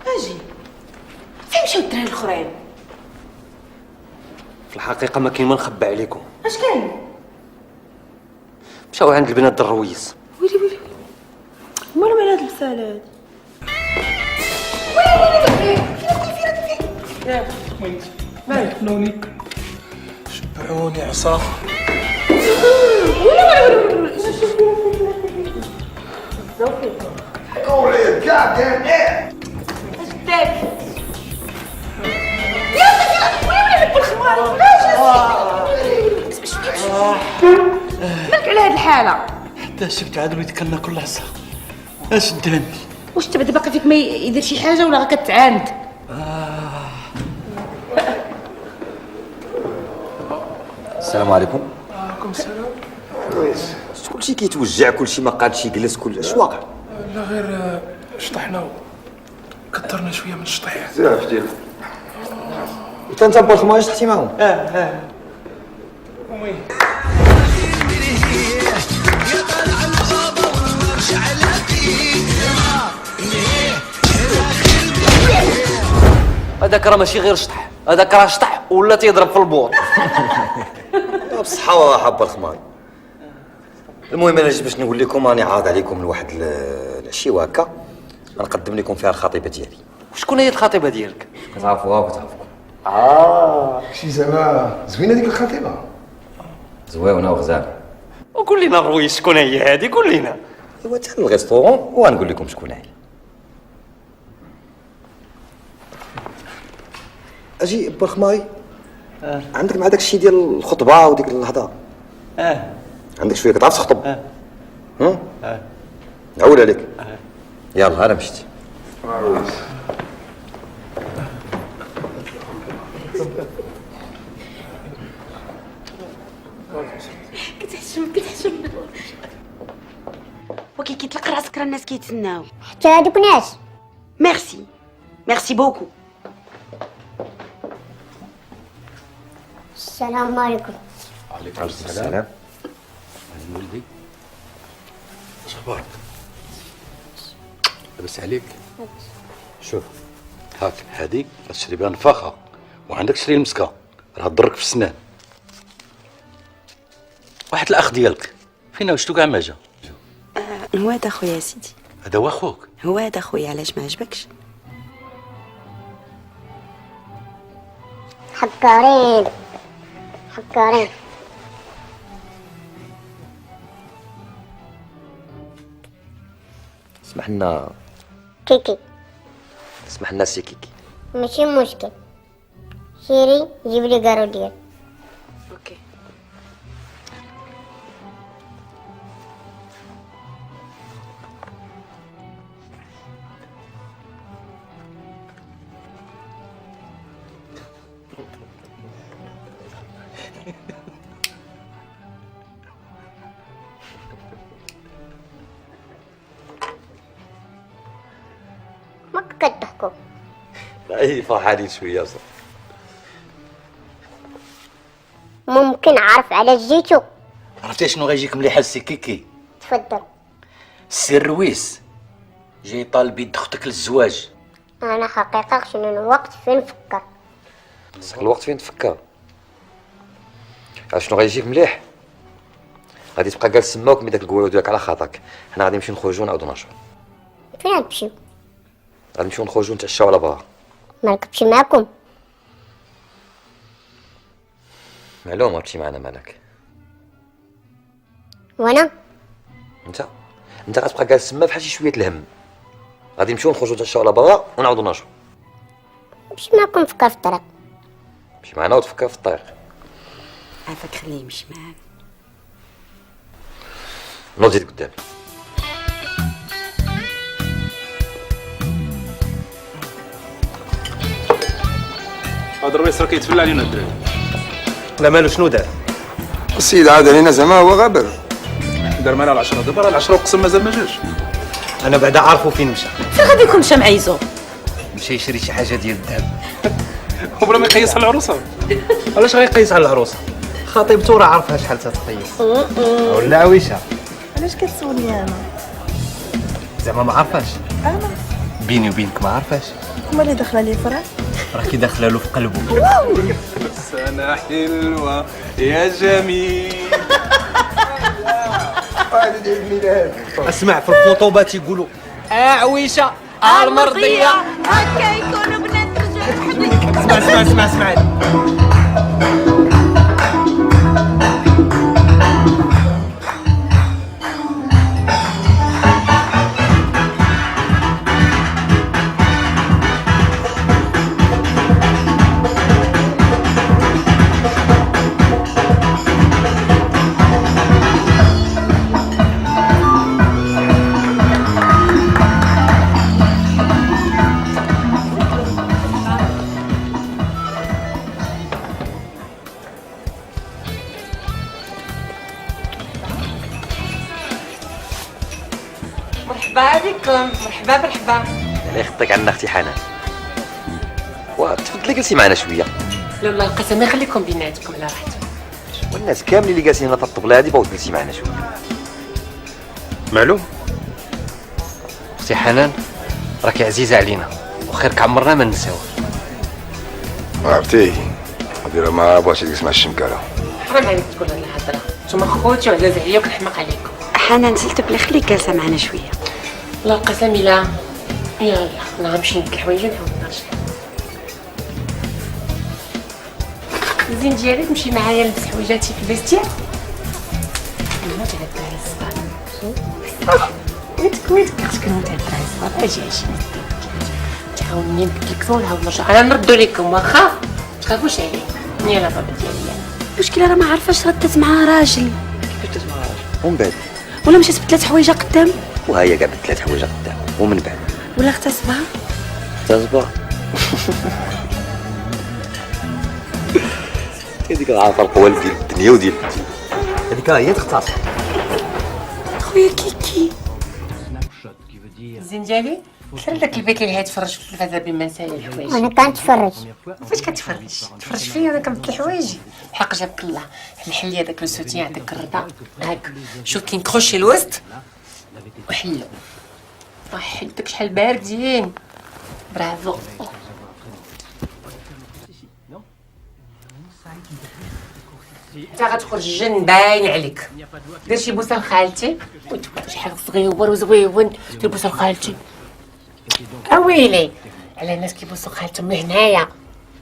اجي فين مشاو الدراري الاخرين؟ في الحقيقه ما كاين ما نخبى عليكم. اش كاين؟ مشاو عند البنات الرويس. ويلي مالهم على هاد البسالات؟ ويلي مالك نوني شبعوني عصا. قولي God damn it. مالك على هاد الحالة؟ حتى شفت عاد وليت كنا كل عصا. اش داني؟ واش انت بعدا باقي فيك ما يدير شي حاجة ولا غا كتعاند؟ السلام عليكم. وعليكم السلام. كلشي كيتوجع، كلشي ما قادش يجلس، اش واقع؟ لا غير شطحنا كثرنا شويه من الشطيح. بزاف ديال انت با الخماج شطحتي معاهم؟ وي هذاك راه ماشي غير شطح، هذاك راه شطح ولا تيضرب في البور. بصحة وراحة با الخماج. المهم انا جيت باش نقول لكم راني عارض عليكم لواحد العشيوه هكا غنقدم لكم فيها الخطيبه ديالي. شكون هي الخطيبه ديالك؟ كتعرفوها وكتعرفوكم. شي زعما زوينه ديك الخطيبه. زويونه وغزاله. وقول لنا الرويس شكون هي هذه، قول لنا. ايوا حتى الريستورون وغنقول لكم شكون هي. اجي با الخماي. عندك مع داك الشيء ديال الخطبه وديك الهضره. عندك شويه كتعرف تخطب. نعول عليك. يلا انا مشيت. كتحشم وكي كيطلق راسك راه الناس كيتسناو. حتى هادوك ناس. ميرسي بوكو. السلام عليكم. وعليكم السلام. ولدي اش اخبارك؟ لاباس عليك؟ شوف هاك هذيك تشري بها نفاخه، وعندك تشري المسكه راه تضرك في السنان. واحد الاخ ديالك فينا وشتو كاع ما جا؟ هو هذا خويا سيدي. هذا هو اخوك؟ هو هذا خويا، علاش ما عجبكش؟ حكارين. اسمح لنا كيكي. اسمح لنا سي كيكي. ماشي مشكل. سيري جيب لي كارو ديال. اوكي. ما كتضحكوا. لا هي فرحانين شويه صح. ممكن عارف علاش جيتو؟ عرفتي شنو غيجيك مليح السي كيكي؟ تفضل. السي الرويس جاي طالب يد اختك للزواج. انا حقيقة شنو الوقت فين نفكر. صح الوقت فين تفكر. شنو غيجيك مليح؟ غادي تبقى جالس تسماوك من داك القوالو ديالك على خاطرك. حنا غادي نمشيو نخرجوا نعاودو نرجعو. فين غتمشيو؟ غادي نمشيو نخرجوا نتعشاو على برا. ما نركبش معاكم. معلوم غتمشي معنا مالك. وانا انت غتبقى جالس تما بحال شي شويه الهم. غادي نمشيو نخرجوا نتعشاو على برا ونعاودو نرجعو. نمشي معاكم نفكر في الطريق. مشي معنا وتفكر في الطريق. عافاك خليه يمشي معاك. نوض زيد قدامي. هذا الرويس راه كيتفلى علينا الدراري. لا مالو شنو دار؟ السيد عاد علينا زعما هو غابر. دار معنا العشرة، دابا راه العشرة وقسم مازال ما جاش. انا بعدا عارفو فين مشى. فين غادي يكون مشى معيزو؟ مشى يشري شي حاجه ديال الذهب. وبلا ما يقيس على العروسه. علاش غيقيس على العروسه؟ خطيبته راه عارفها شحال تتقيس. ولا عويشه. علاش كتسولني انا؟ زعما ما عارفاش؟ انا بيني وبينك ما عارفاش. هما اللي داخله لي فرح. راه كي داخله له في قلبه. سنة حلوة يا جميل. اسمع في الخطوبه تيقولوا عويشه المرضيه. هكا يكونوا بنات الجنة. اسمع مرحبا بكم، مرحبا مرحبا. الله يخطيك عنا اختي حنان. وتفضلي جلسي معنا شويه. لا والله القسم يخليكم بيناتكم على راحتكم. والناس كاملين اللي جالسين هنا في الطبله هذه بغاو تجلسي معنا شويه. معلوم. اختي حنان راكي عزيزه علينا وخيرك عمرنا ما ننساوك. عرفتي هادي راه ما بغاتش تجلس مع الشمكاله. حرام عليك تقول هاد الهضره، نتوما خوتي وعزاز عليا وكنحماق عليكم. حنان سلت بلا خليك جالسه معنا شويه. لا القسم لا. يلا انا غنمشي نبدل الحوايج ونعاود نرجع. الزين ديالي تمشي معايا نلبس حويجاتي في الفيستير. نموت على الدراري الصغار. ويتك خصك نموت على الدراري الصغار. اجي تعاوني نبدل لك ونعاود نرجع. انا نردو لكم واخا متخافوش عليا. يلا بابا ديالي يلا. المشكله راه ما عارفاش ردت معاه راجل. كيفاش درت مع راجل؟ ومن بعد ولا مشات بثلاث حوايج قدام. وهي كاع بثلاث حوايج قدام ومن بعد ولا اغتصبها. تصبر. هذيك عارفه القوالب ديال الدنيا وديال الدين. هذيك هي تغتصب. خويا كيكي. الزين ديالي شحال داك البيت اللي تفرج في التلفازه بما نسالي الحوايج. انا كنتفرج. فاش كتفرج؟ تفرج فيا وانا كنبدل الحوايج. بحق جابك الله نحل هذاك لو سوتيان داك الرضا هاك شوف كي نكروشي الوسط وحلو. حيدك شحال باردين. برافو. انت غتخرج الجن باين عليك. دير شي بوسه لخالتي شحال صغيور وزويون. دير بوسه لخالتي. اويلي على الناس كيبوسوا خالتهم لهنايا.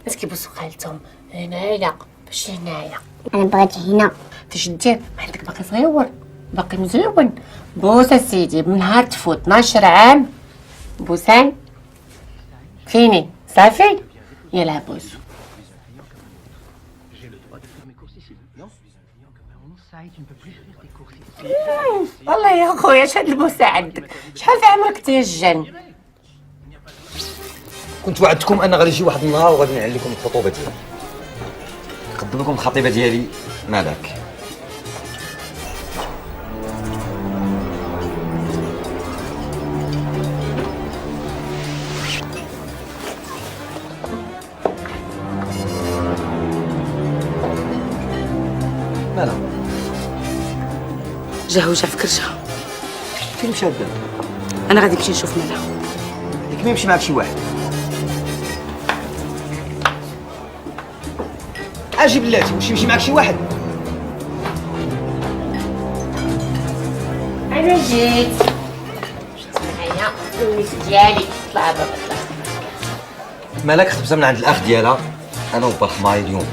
الناس كيبوسوا خالتهم هنايا باش هنايا. انا بغيت هنا. تشديه عندك باقي صغيور باقي مزيون. بوسه سيدي من نهار تفوت 12 عام بوسان فيني صافي. يلا بوسو. والله يا خويا شحال البوسه عندك؟ شحال في عمرك انت يا الجن؟ كنت وعدتكم ان غادي يجي واحد النهار وغادي نعلن لكم الخطوبه ديالي. نقدم لكم الخطيبه ديالي مالك. مالها؟ جا وجع في كرشها. فين مشى الدم؟ انا غادي نمشي نشوف مالها. ليك ما يمشي معاك شي واحد. اجي بلاتي واش يمشي معاك شي واحد؟ انا جيت. شفت معايا النيس ديالي. طلع بابا طلع. مالك خبزه من عند الاخ ديالها انا وبا الحماي اليوم.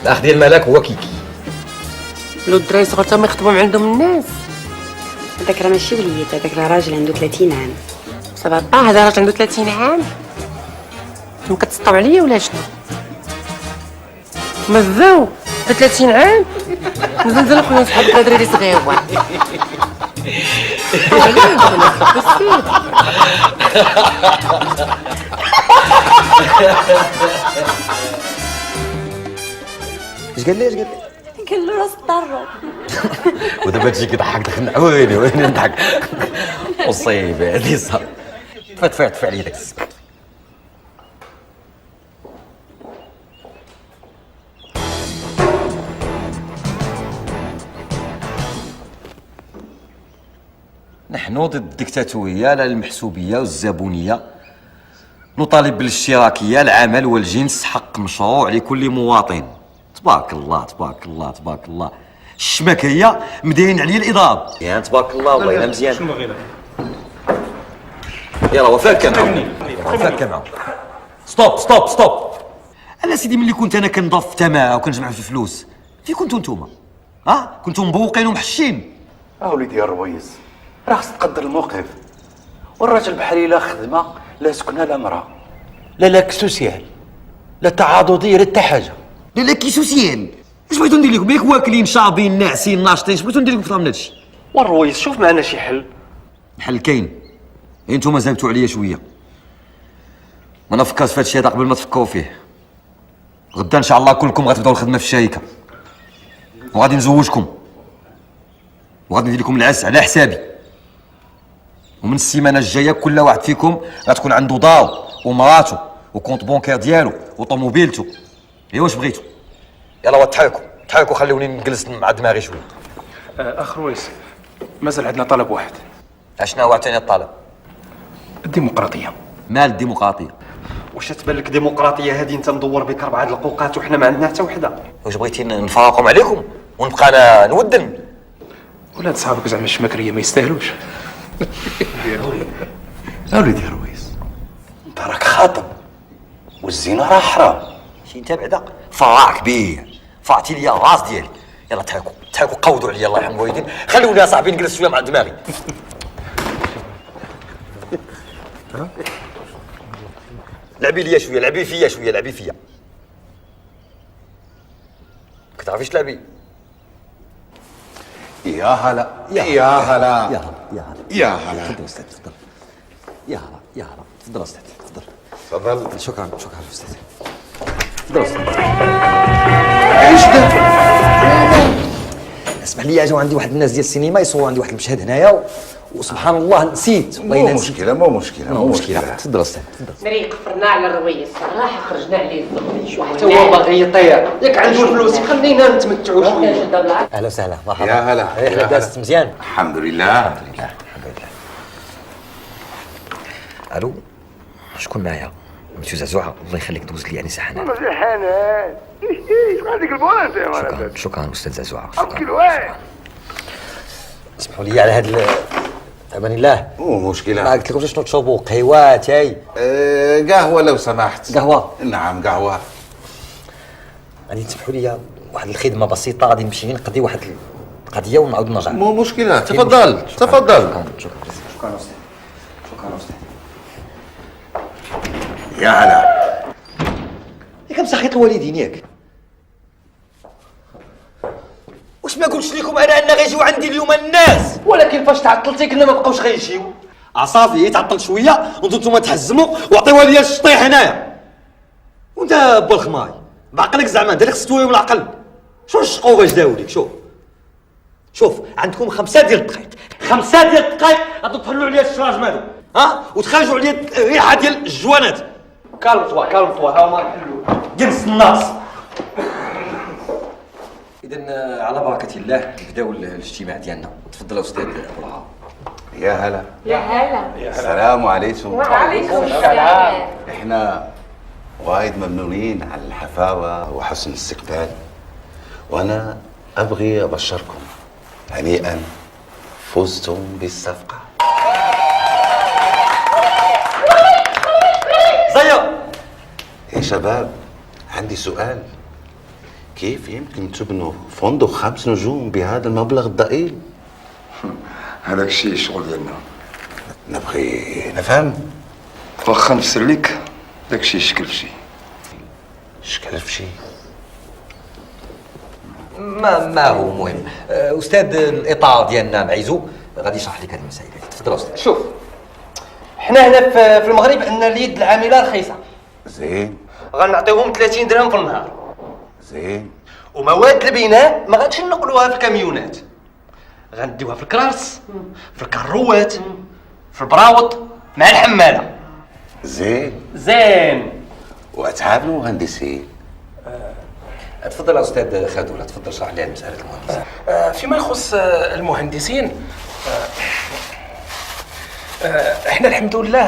الاخ ديال مالك هو كيكي. لو الدراري صغار تما يخطبوا من عندهم الناس. هذاك راه ماشي وليد، هذاك راه راجل عنده 30 عام. صافا هذا راجل عنده 30 عام. نتوما كتسطاو عليا ولا شنو؟ مزاو 30 عام نزل خويا نصحاب الدراري صغيور. اش قال لي اش قال لي؟ قال له راس طرو. ودابا تجي كيضحك دخلنا ويلي نضحك. مصيبه هذه صار. طفي عليا داك السبت. نحن ضد الدكتاتوريه لا المحسوبيه والزبونيه. نطالب بالاشتراكيه العمل والجنس حق مشروع لكل مواطن. تبارك الله تبارك الله تبارك الله. الشماكيه مداين عليا الاضراب. يعني تبارك الله والله الا مزيان. شنو باغي لك؟ يلا وفاك معاهم. وفاك معاهم. ستوب. انا سيدي ملي كنت انا كنضاف تماع وكنجمع في الفلوس فين كنتو نتوما؟ كنتو مبوقين ومحشين. وليدي يا الرويس راه خصك تقدر الموقف. والراجل بحالي لا خدمه لا سكنه لا مراه لا لاك سوسيال لا تعاضديه لا حتى حاجه. لا كي سوسيال. اش بغيتو ندير لكم؟ ياك واكلين شاربين ناعسين ناشطين. اش بغيتو ندير لكم في من هادشي؟ والرويس شوف معنا شي حل. الحل كاين. انتوما زعمتوا عليا شويه. وانا فكرت في هادشي هذا قبل ما تفكروا فيه. غدا ان شاء الله كلكم غتبداو الخدمه في الشركه وغادي نزوجكم وغادي ندير لكم العز على حسابي. ومن السيمانه الجايه كل واحد فيكم غتكون عنده دار ومراته وكونت بونكير ديالو وطوموبيلته. ايوا واش بغيتو؟ يلا تحركوا خلوني نجلس مع دماغي شويه. اخ رويس، مازال عندنا طلب واحد. اشنا هو عاوتاني الطلب؟ الديمقراطيه. مال الديمقراطيه؟ واش تبان لك ديمقراطيه هذه انت مدور بك 4 القوقات وحنا ما عندنا حتى وحده؟ واش بغيتي نفرقهم عليكم ونبقى انا نودن؟ ولاد صحابك زعما الشماكريه ما يستاهلوش. وليدي رويس، انت راك خاطب والزنا راه حرام. شي انت بعدا فراع كبير، فرعتي لي الراس ديالي. يلا تحركوا قودوا عليا الله يرحم والدين، خلوني يا صاحبي نجلس شويه مع دماغي. لعبي ليا شويه، لعبي فيا شويه، لعبي فيا. كتعرفيش تلعبي؟ يا هلا يا هلا يا هلا يا هلا. تفضل استاذ، تفضل. يا هلا تفضل استاذ، تفضل. تفضل. شكرا استاذ. تفضل استاذ. ايش ده؟ اسمح لي، جاو عندي واحد الناس ديال السينما يصوروا عندي واحد المشهد هنايا وسبحان الله نسيت. مو مشكله. تفضل استاذ، تفضل. مريق قفرنا على الرويس صراحه، خرجنا عليه الزغبي حتى هو باغي يطير، ياك عنده الفلوس خلينا نتمتعوا شويه. اهلا وسهلا، مرحبا. يا هلا. رحله دازت مزيان؟ الحمد لله. الو، شكون معايا؟ مسيو زعزوعه، الله يخليك دوز لي انسه حنان. مسيو حنان، شكون هذيك البوله انت يا ولد؟ شكرا استاذ زعزوعه، شكرا. اسمحوا لي على هاد امان الله. مو مشكله. ما قلت لكمش شنو تشربوا؟ قهوه، تاي؟ قهوه لو سمحت. قهوه؟ نعم قهوه. غادي تسمحوا لي واحد الخدمه بسيطه، غادي نمشي نقضي واحد القضيه ونعاود نرجع. مو مشكله، تفضل. شكرا استاذ. يا هلا. ياك مسخيط الوالدين ياك؟ واش ما قلتش لكم انا ان غيجيو عندي اليوم الناس؟ ولكن فاش تعطلتي كنا ما بقاوش غيجيو. صافي تعطل شويه وانتم تحزموا وعطيوها لي الشطيح هنايا. وانت با الخماي بعقلك زعما انت اللي خصك تويهم العقل. شو الشقوبه اش داو لك؟ شوف عندكم 5 ديال الدقائق، 5 ديال الدقائق غادي تحلوا عليا الشراج مالو، وتخرجوا عليا الريحه ديال الجوانات. كالم طوا ها هما نحلوا. جنس الناس. اذا على بركه الله نبداو الاجتماع ديالنا. تفضل استاذ ابو العار. يا هلا. يا هلا. السلام عليكم. وعليكم السلام. احنا وايد ممنونين على الحفاوه وحسن الاستقبال، وانا ابغي ابشركم هنيئا فزتم بالصفقه. زيا يا شباب، عندي سؤال. كيف يمكن تبنوا فندق 5 نجوم بهذا المبلغ الضئيل؟ هذاك الشيء الشغل ديالنا. نبغي نفهم. واخا نفسر لك داك الشيء شكل في شيء. شكل في شيء؟ ما هو مهم. استاذ الاطار ديالنا معيزو غادي يشرح لك هذه المسائل. تفضل استاذ. شوف، حنا هنا في المغرب عندنا اليد العامله رخيصه. زين. غنعطيوهم 30 درهم في النهار. زين. ومواد البناء ما غاديش نقلوها في الكاميونات، غنديوها في الكرارس، في الكروات، في البراوط مع الحماله. زين. واتعاملوا مهندسين. تفضل يا استاذ خادوله، تفضل شرح لي مساله المهندسين. فيما يخص المهندسين، احنا الحمد لله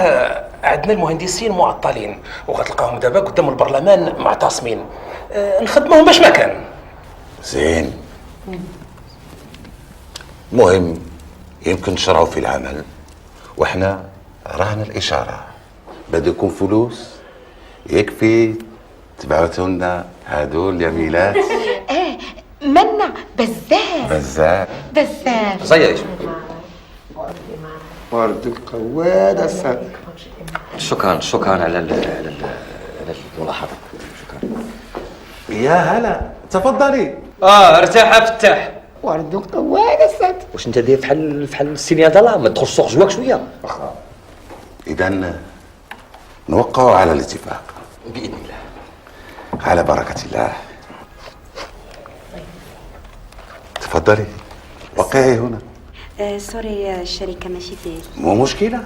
عندنا المهندسين معطلين، وغتلقاهم دابا قدام البرلمان معتصمين. نخدموهم باش ما كان. زين. مهم يمكن تشرعوا في العمل، واحنا راهنا الاشاره. بدكم فلوس يكفي تبعتوا لنا هذول اليميلات. منا بزاف. زيا ورد القواد السادة. شكرا على الملاحظه. شكرا. يا هلا، تفضلي. ارتاح افتح. ورد القواد السادة. واش انت داير بحال السينيا دالا؟ ما تدخلش سوق جواك شويه. اذا نوقعوا على الاتفاق باذن الله. على بركه الله. تفضلي وقعي هنا. سوري الشركة ماشي فيه. مو مشكلة.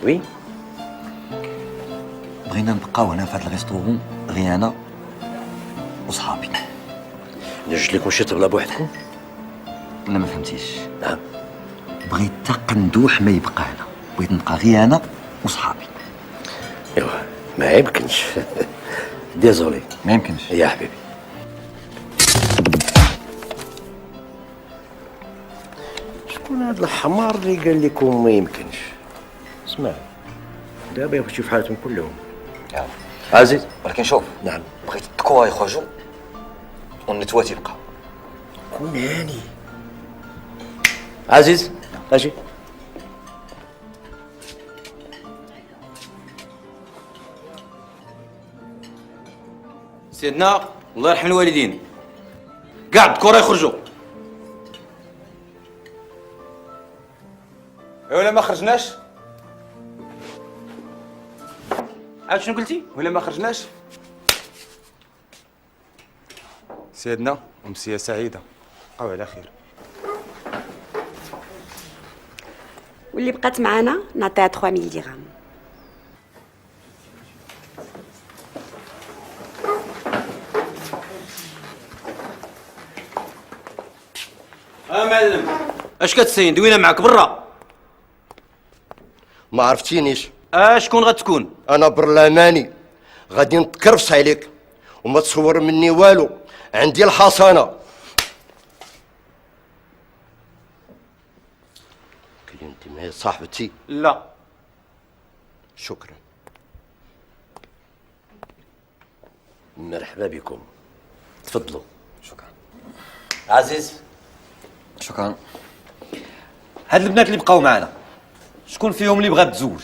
وي بغينا نبقاو هنا في هذا الريستورون غير انا وصحابي. نجد لكم شي طبله بوحدكم؟ لا ما فهمتيش. نعم بغيت تا قندوح ما يبقى هنا، بغيت نبقى غير انا وصحابي. ايوا ما يمكنش. ديزولي ما يمكنش يا حبيبي. شكون هذا الحمار اللي قال لكم ما يمكنش؟ اسمع دابا ياخذ شوف حالتهم كلهم. عزيز ولكن شوف. نعم بغيت التكوا يخرجوا والنتوات يبقى. كون هاني عزيز. اجي سيدنا الله يرحم الوالدين كاع الذكورة يخرجوا. ولا ما خرجناش؟ عاد شنو قلتي؟ ولا ما خرجناش؟ سيدنا أمسية سعيدة، بقاو على خير. واللي بقات معانا نعطيها 3000 درهم. معلم اش كتسين دوينا معاك برا؟ ما عرفتينيش. شكون غتكون؟ انا برلماني غادي نتكرفس عليك وما تصور مني والو. عندي الحصانه. كلمتي معايا صاحبتي؟ لا. شكرا. مرحبا بكم، تفضلوا. شكرا. عزيز شكرا. هاد البنات اللي بقاو معنا شكون فيهم اللي بغات تزوج؟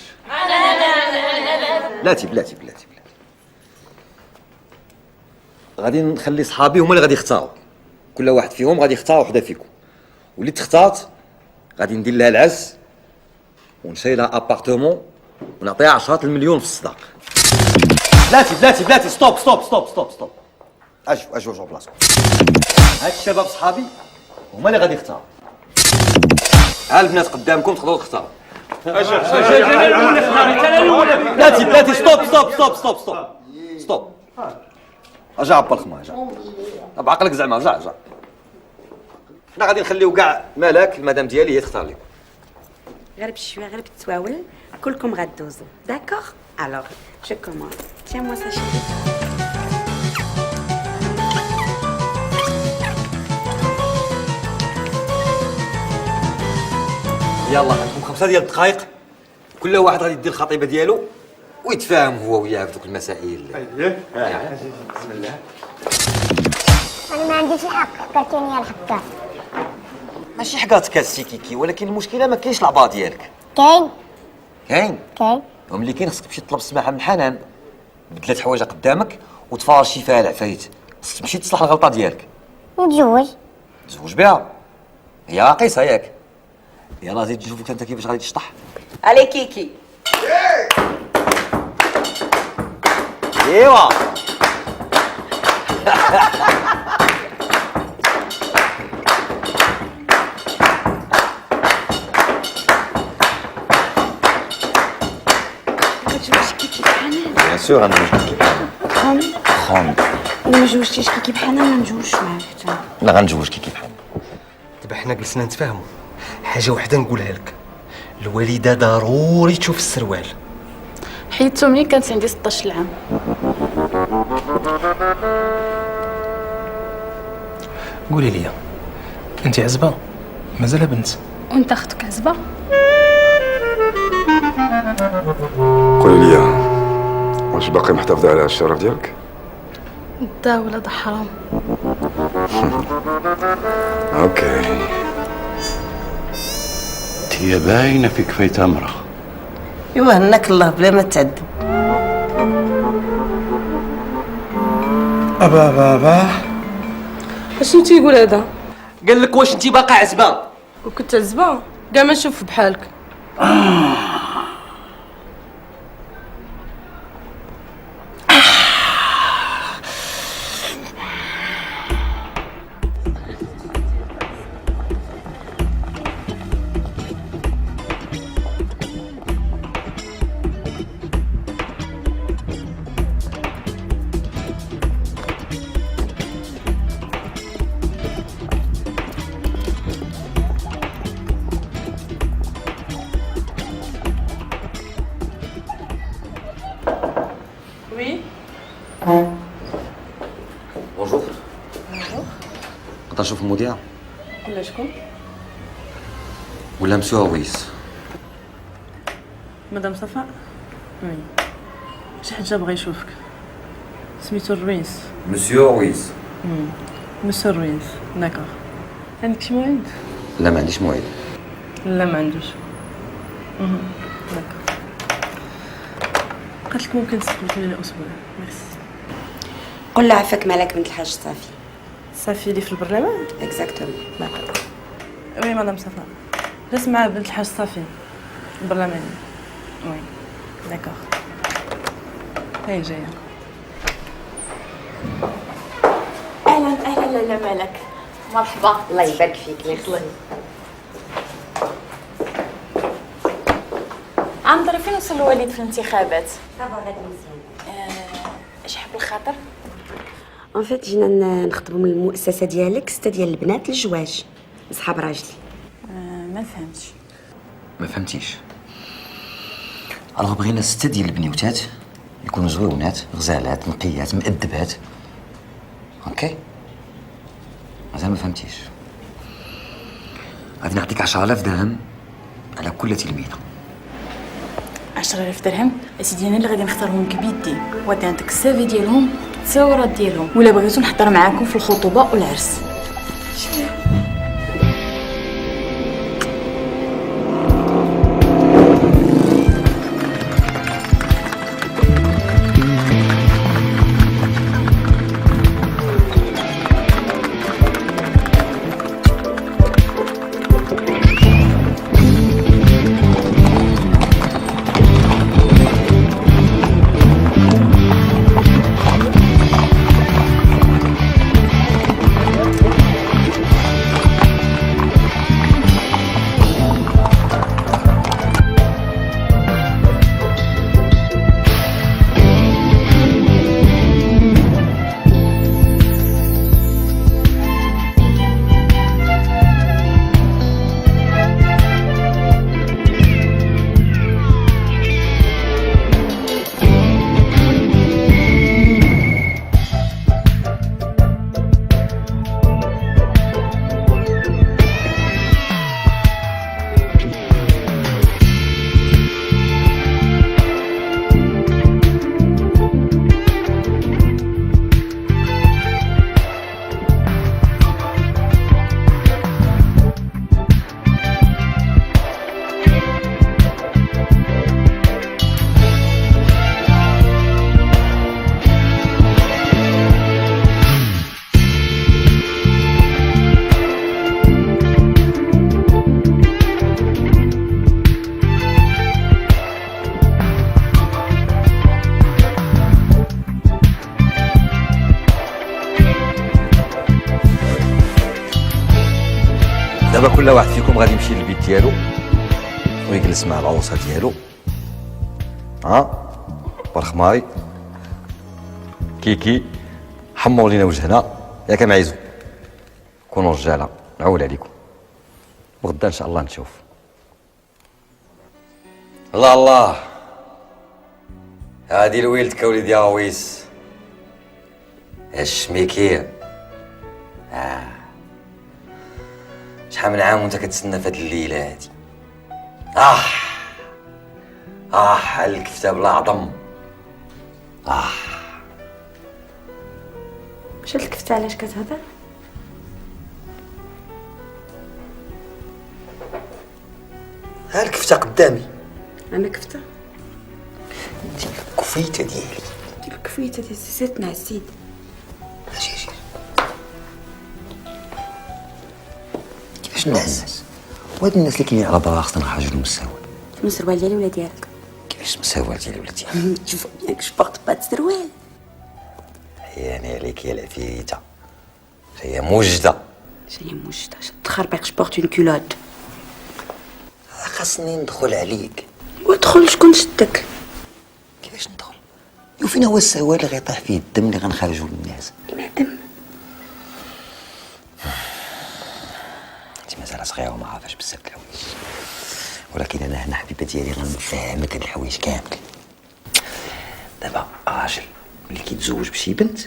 بلاتي غادي نخلي صحابي هما اللي غادي يختاروا. كل واحد فيهم غادي يختار وحده فيكم، واللي تختارت غادي ندير لها العز ونشري لها ابارتمون ونعطيها 10 المليون في الصداق. بلاتي ستوب. اجوا بلاصتكم. هاد الشباب صحابي هما اللي غادي يختاروا. ها البنات قدامكم تقدروا تختاروا. بلاتي ستوب. رجع بالخما بعقلك زعما رجع. حنا غادي نخليو كاع مالك المدام ديالي هي تختار لكم. غير بشويه غير بالتواول كلكم غدوزوا. داكوغ الوغ جو كومون. تيان موا سا شيري. يلا عندكم 5 ديال الدقائق، كل واحد غادي يدير الخطيبه ديالو ويتفاهم هو وياها في دوك المسائل. بسم الله. انا ما عنديش الحق، كاتيني يا الحقات. ماشي حكاتك السي كيكي، ولكن المشكله ما كاينش العبا ديالك. كاين وملي كاين خصك تمشي تطلب السماحه من حنان بدلات حوايج قدامك وتفارشي فيها العفايت. خصك تمشي تصلح الغلطه ديالك. تزوج بها هي راقصه ياك. يلا زيد نشوفك انت كيفاش غادي تشطح. علي كيكي. ايوا كتجوز كيكي بحنان؟ بيان سور انا نجوز خام. الا ما جوجتيش كيكي بحنان ما نجوجش معاك حتى. لا غنجوج كيكي بحال. دابا حنا جلسنا نتفاهموا حاجه وحده نقولها لك. الوالده ضروري تشوف السروال. حيدتو ملي كانت عندي 16 عام. قولي لي انت عزبه مازال بنت؟ وانت اختك عزبه؟ قولي لي واش باقي محتفظه على الشرف ديالك؟ دا ولاد حرام. اوكي. هي باينه فيك فايته امراه. ايوا هناك الله بلا ما تعذب. بابا اشنو تيقول هذا؟ قال لك واش انت باقا عزبان؟ وكنت عزبان كاع ما نشوف بحالك. وي بونجور. نقدر نشوف المذيع ولا شكون؟ ولا مسيو عويس؟ مدام صفاء؟ وي شي حاجه بغا يشوفك. سميتو الرويس. مسيو عويس. مسيو الرويس. داكوغ. عندك شي موعد؟ لا ما عنديش موعد. لا ما عندوش. داكوغ. قالت لك ممكن تسبق لي اسبوع. ميرسي. قول لها عفاك مالك بنت الحاج صافي. صافي اللي في البرلمان؟ اكزاكتومون. داكوغ. وي مدام صفاء. جلس مع بنت الحاج صافي البرلماني. وي داكوغ. هاي جايه. اهلا اهلا لاله مالك. مرحبا. الله يبارك فيك. ميرسي. عنتر فين وصل الوالد في الانتخابات؟ صافا غادي مزيان. اش حب الخاطر؟ اون فيت جينا نخطبوا من المؤسسه ديالك سته ديال البنات للجواج لصحاب راجلي. ما فهمتش. ما فهمتيش؟ الوغ بغينا 6 ديال البنيوتات يكونوا زويونات غزالات نقيات مؤدبات. اوكي مازال ما فهمتيش؟ غادي نعطيك 10,000 درهم على كل تلميذه. 10,000 درهم؟ اسيدي انا اللي غادي نختارهم لك بيدي، وغادي عندك السيفي ديالهم التصاورات ديالهم، ولا بغيتو نحضر معاكم في الخطوبه والعرس. دابا كل واحد فيكم غادي يمشي للبيت ديالو ويجلس مع العروسه ديالو. برخماي كيكي حموا لينا وجهنا ياك معيزو. كونوا رجاله نعول عليكم وغدا ان شاء الله نشوف. الله الله هادي لويلتك وليدي يا عويس الشميكيه. شحال من عام وانت كتسنى في هاد الليله هادي. الكفته بلا عظم. واش هاد الكفته علاش كتهضر؟ ها الكفته قدامي. انا كفته؟ الكفيته ديالي. ديك الكفيته ديال سيتنا السيد. اجي كيفاش الناس وهاد الناس اللي كاينين على برا خصنا نحاجروا المساواه. شنو السروال ديالي ولا ديالك؟ كيفاش المساواه ديالي ولا ديالك؟ شوف بيان كش بورت با السروال. يعني عليك يا العفيته هي موجده. شنو موجده؟ تخربق شبورت اون كولود. خاصني ندخل عليك. وادخل شكون شدك؟ كيفاش ندخل؟ وفين هو السواد اللي غيطيح فيه الدم اللي غنخرجوا للناس؟ الدم انت مازال صغيره وما عارفاش بزاف د الحوايج، ولكن انا هنا حبيبه ديالي غنفهمك هاد الحوايج كامل. دابا راجل ملي كيتزوج بشي بنت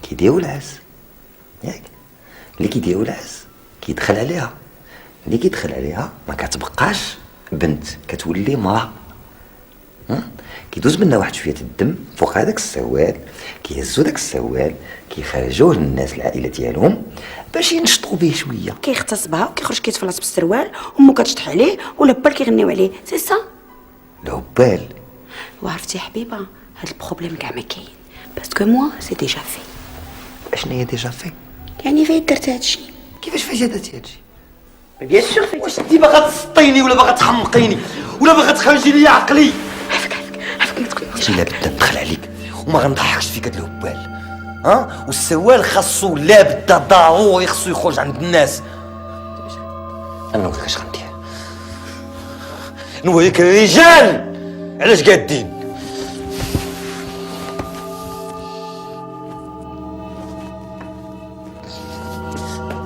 كيديرو العرس، ياك؟ اللي كيديرو العرس كيدخل عليها، اللي كيدخل عليها ما كتبقاش بنت، كتولي مرأة. كيدوز منا واحد شويه الدم فوق هذاك السوال، كيهزو داك السوال كيخرجوه للناس العائله ديالهم باش ينشطوا به شويه. كيغتص بها وكيخرج كيتفلص بالسروال ومو كتشطح عليه ولا بال كيغنيو عليه، سي سا. الهبال. وعرفتي يا حبيبه هاد البروبليم كاع ما كاين باسكو موا سي ديجا في. اشنو هي ديجا في؟ يعني فايت درت هادشي. كيفاش فايت درتي هادشي؟ بيان سور فايت. واش انت باغا تسطيني ولا باغا تحمقيني ولا باغا تخرجي لي عقلي؟ عافاك ما تقولش. الا بدا ندخل عليك وما غنضحكش فيك هاد الهبال. والسوال خاصو لا بدا ضروري خاصو يخرج عند الناس. انا نقول لك اش غندير، نوريك الرجال علاش قادين.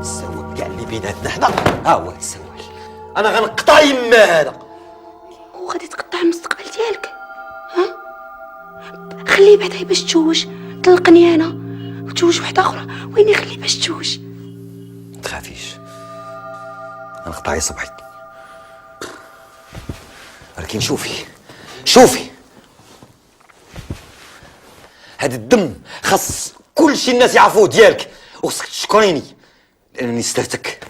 السوال كاع اللي بيناتنا حنا ها هو السوال. انا غنقطع يما هذا. وغادي تقطع المستقبل ديالك؟ خليه بعدا باش تزوج، طلقني انا وتزوج واحده اخرى. وين يخليه باش تزوج؟ ما تخافيش غنقطع صبعي، ولكن شوفي هاد الدم خاص كل شي الناس يعرفوه ديالك، وخصك تشكريني لانني سترتك.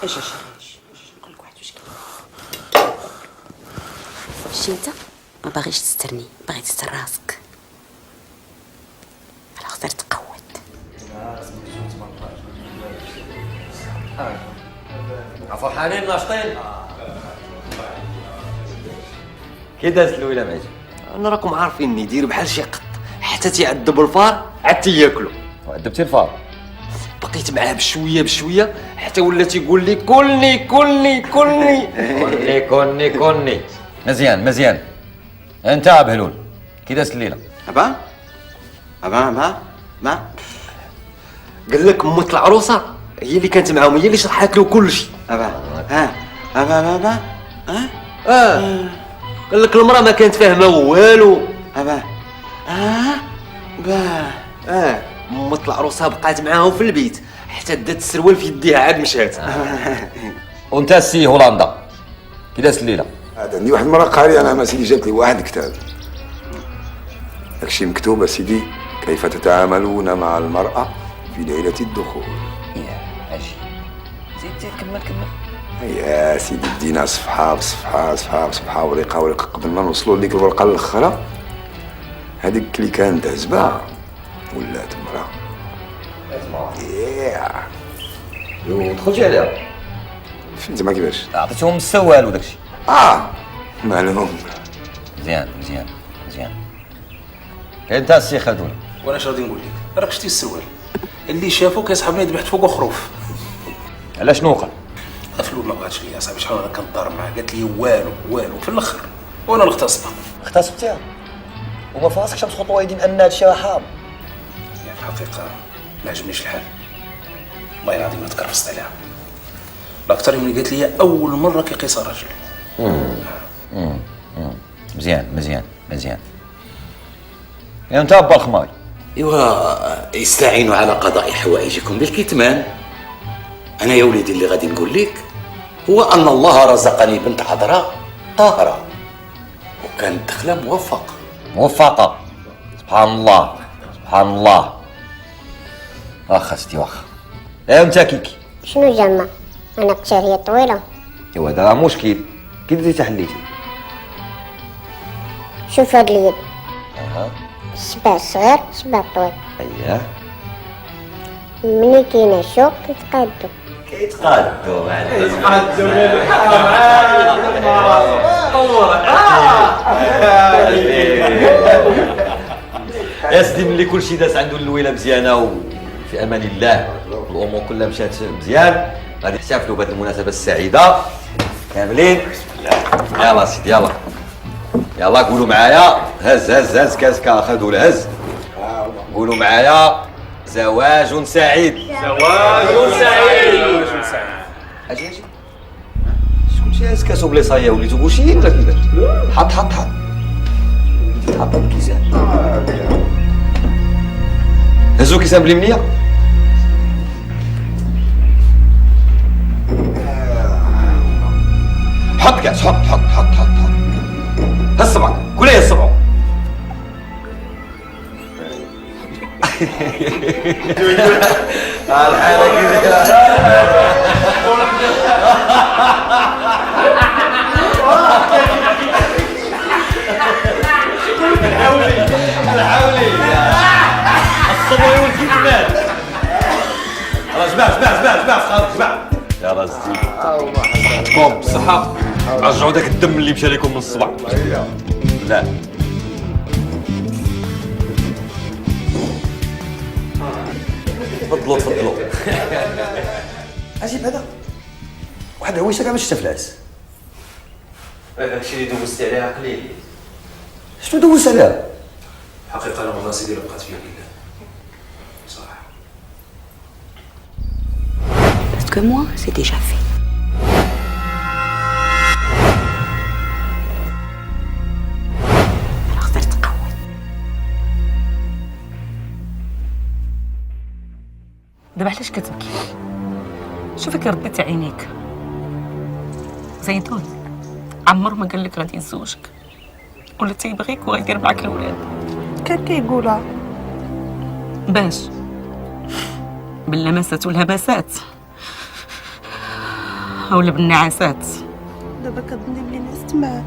اش نقول لك واحد واش شتي انت ما باغيش تسترني، باغي تستر راسك. على خاطر تقود. فرحانين ناشطين؟ كي دازت الاولى معاك؟ انا راكم عارفيني دير بحال شي قط حتى تيعذب الفار عاد تياكلو. وعذبتي الفار؟ بقيت معاه بشويه حتى ولا تيقول لي كلني. مزيان انت بهلول كي دازت الليله؟ ما قال لك امة العروسه هي اللي كانت معاهم، هي اللي شرحت له كل شيء. قال لك المراه ما كانت فاهمه والو. امة العروسه بقات معاهم في البيت حتى دات السروال في يديها عاد مشات. وانت السي هولندا كي دازت الليله؟ عندي واحد المره قاري انا ما سيدي جات لي واحد كتاب، داكشي مكتوب سيدي كيف تتعاملون مع المرأة في ليلة الدخول. يا عجيب. زيد كمل. يا سيدي دينا صفحة بصفحة ورقة قبل ما نوصلوا لديك الورقة الأخرى هذيك اللي كانت عزبة ولات مرأة. ودخلتي عليها؟ فهمت ما كيفاش؟ عطيتهم السوال وداكشي. معلوم. مزيان انت السي خلدون. وانا اش غادي نقول لك؟ راك شتي السروال اللي شافو كيسحبني ذبحت فوقو خروف. علاش نوقل؟ فلول ما بغاتش ليا صاحبي، شحال انا كنضارب معاه قالت لي والو في الاخر وانا اللي اغتصبتيها وما في راسكش تخطوا يدين ان هادشي راه حرام. يعني الحقيقه ما عجبنيش الحال، والله العظيم ما تكرفست عليها. الاكثر من قالت لي اول مره كيقيس راجل. مزيان يا انت با الخماري. ايوا استعينوا على قضاء حوائجكم بالكتمان. انا يا وليدي اللي غادي نقول لك هو ان الله رزقني بنت عذراء طاهره وكانت دخله موفقه. سبحان الله. واخا ستي واخا. انت كيكي شنو جمع؟ انا قصير هي طويله. ايوا هذا راه مشكل. كي درتي حليتي؟ شوف هاد اليد 7 صغير 7 طويل. اييه ملي كينعشو كيتقادو. كيتقادو يا سيدي ملي كلشي داز عنده اللويله مزيانه وفي امان الله الامور كلها مشات مزيان غادي نحتفلوا بهذه المناسبه السعيده كاملين. يلا سيدي يلا قولوا معايا هز هز هز كاسكا خذوا الهز. قولوا معايا زواج سعيد. زواج سعيد. اجي شكون شي هز كاسو بليصايه وليتو بوشي ولا كيفاش؟ حط الكيسان. هزو كيسان باليمنيه. حط كاس حط هز صبعك كل هي الصبع. الحولي الصبع والكتمان. جمع خلاص جمع. يلا زيد صحتكم بالصحة. رجعوا داك الدم اللي مشى لكم من الصبع. لا تفضلوا اجيب هذا واحد العويشه كاع ما شفتها في العز. هذاك الشيء اللي دوزت عليها قليل. شنو دوزت عليها؟ حقيقه انا والله سيدي بقات فيا لله صراحه. Parce que moi, c'est déjà fait. Alors ça تقوى. دابا علاش كتبكي؟ شوفك رديت عينيك. زيدون عمر ما قال لك غادي يتزوجك ولا تيبغيك وغيدير معاك الولاد. كان كيقولها باش باللمسات والهبسات اولا بالنعاسات. دابا كتظني بلي نعست معاك.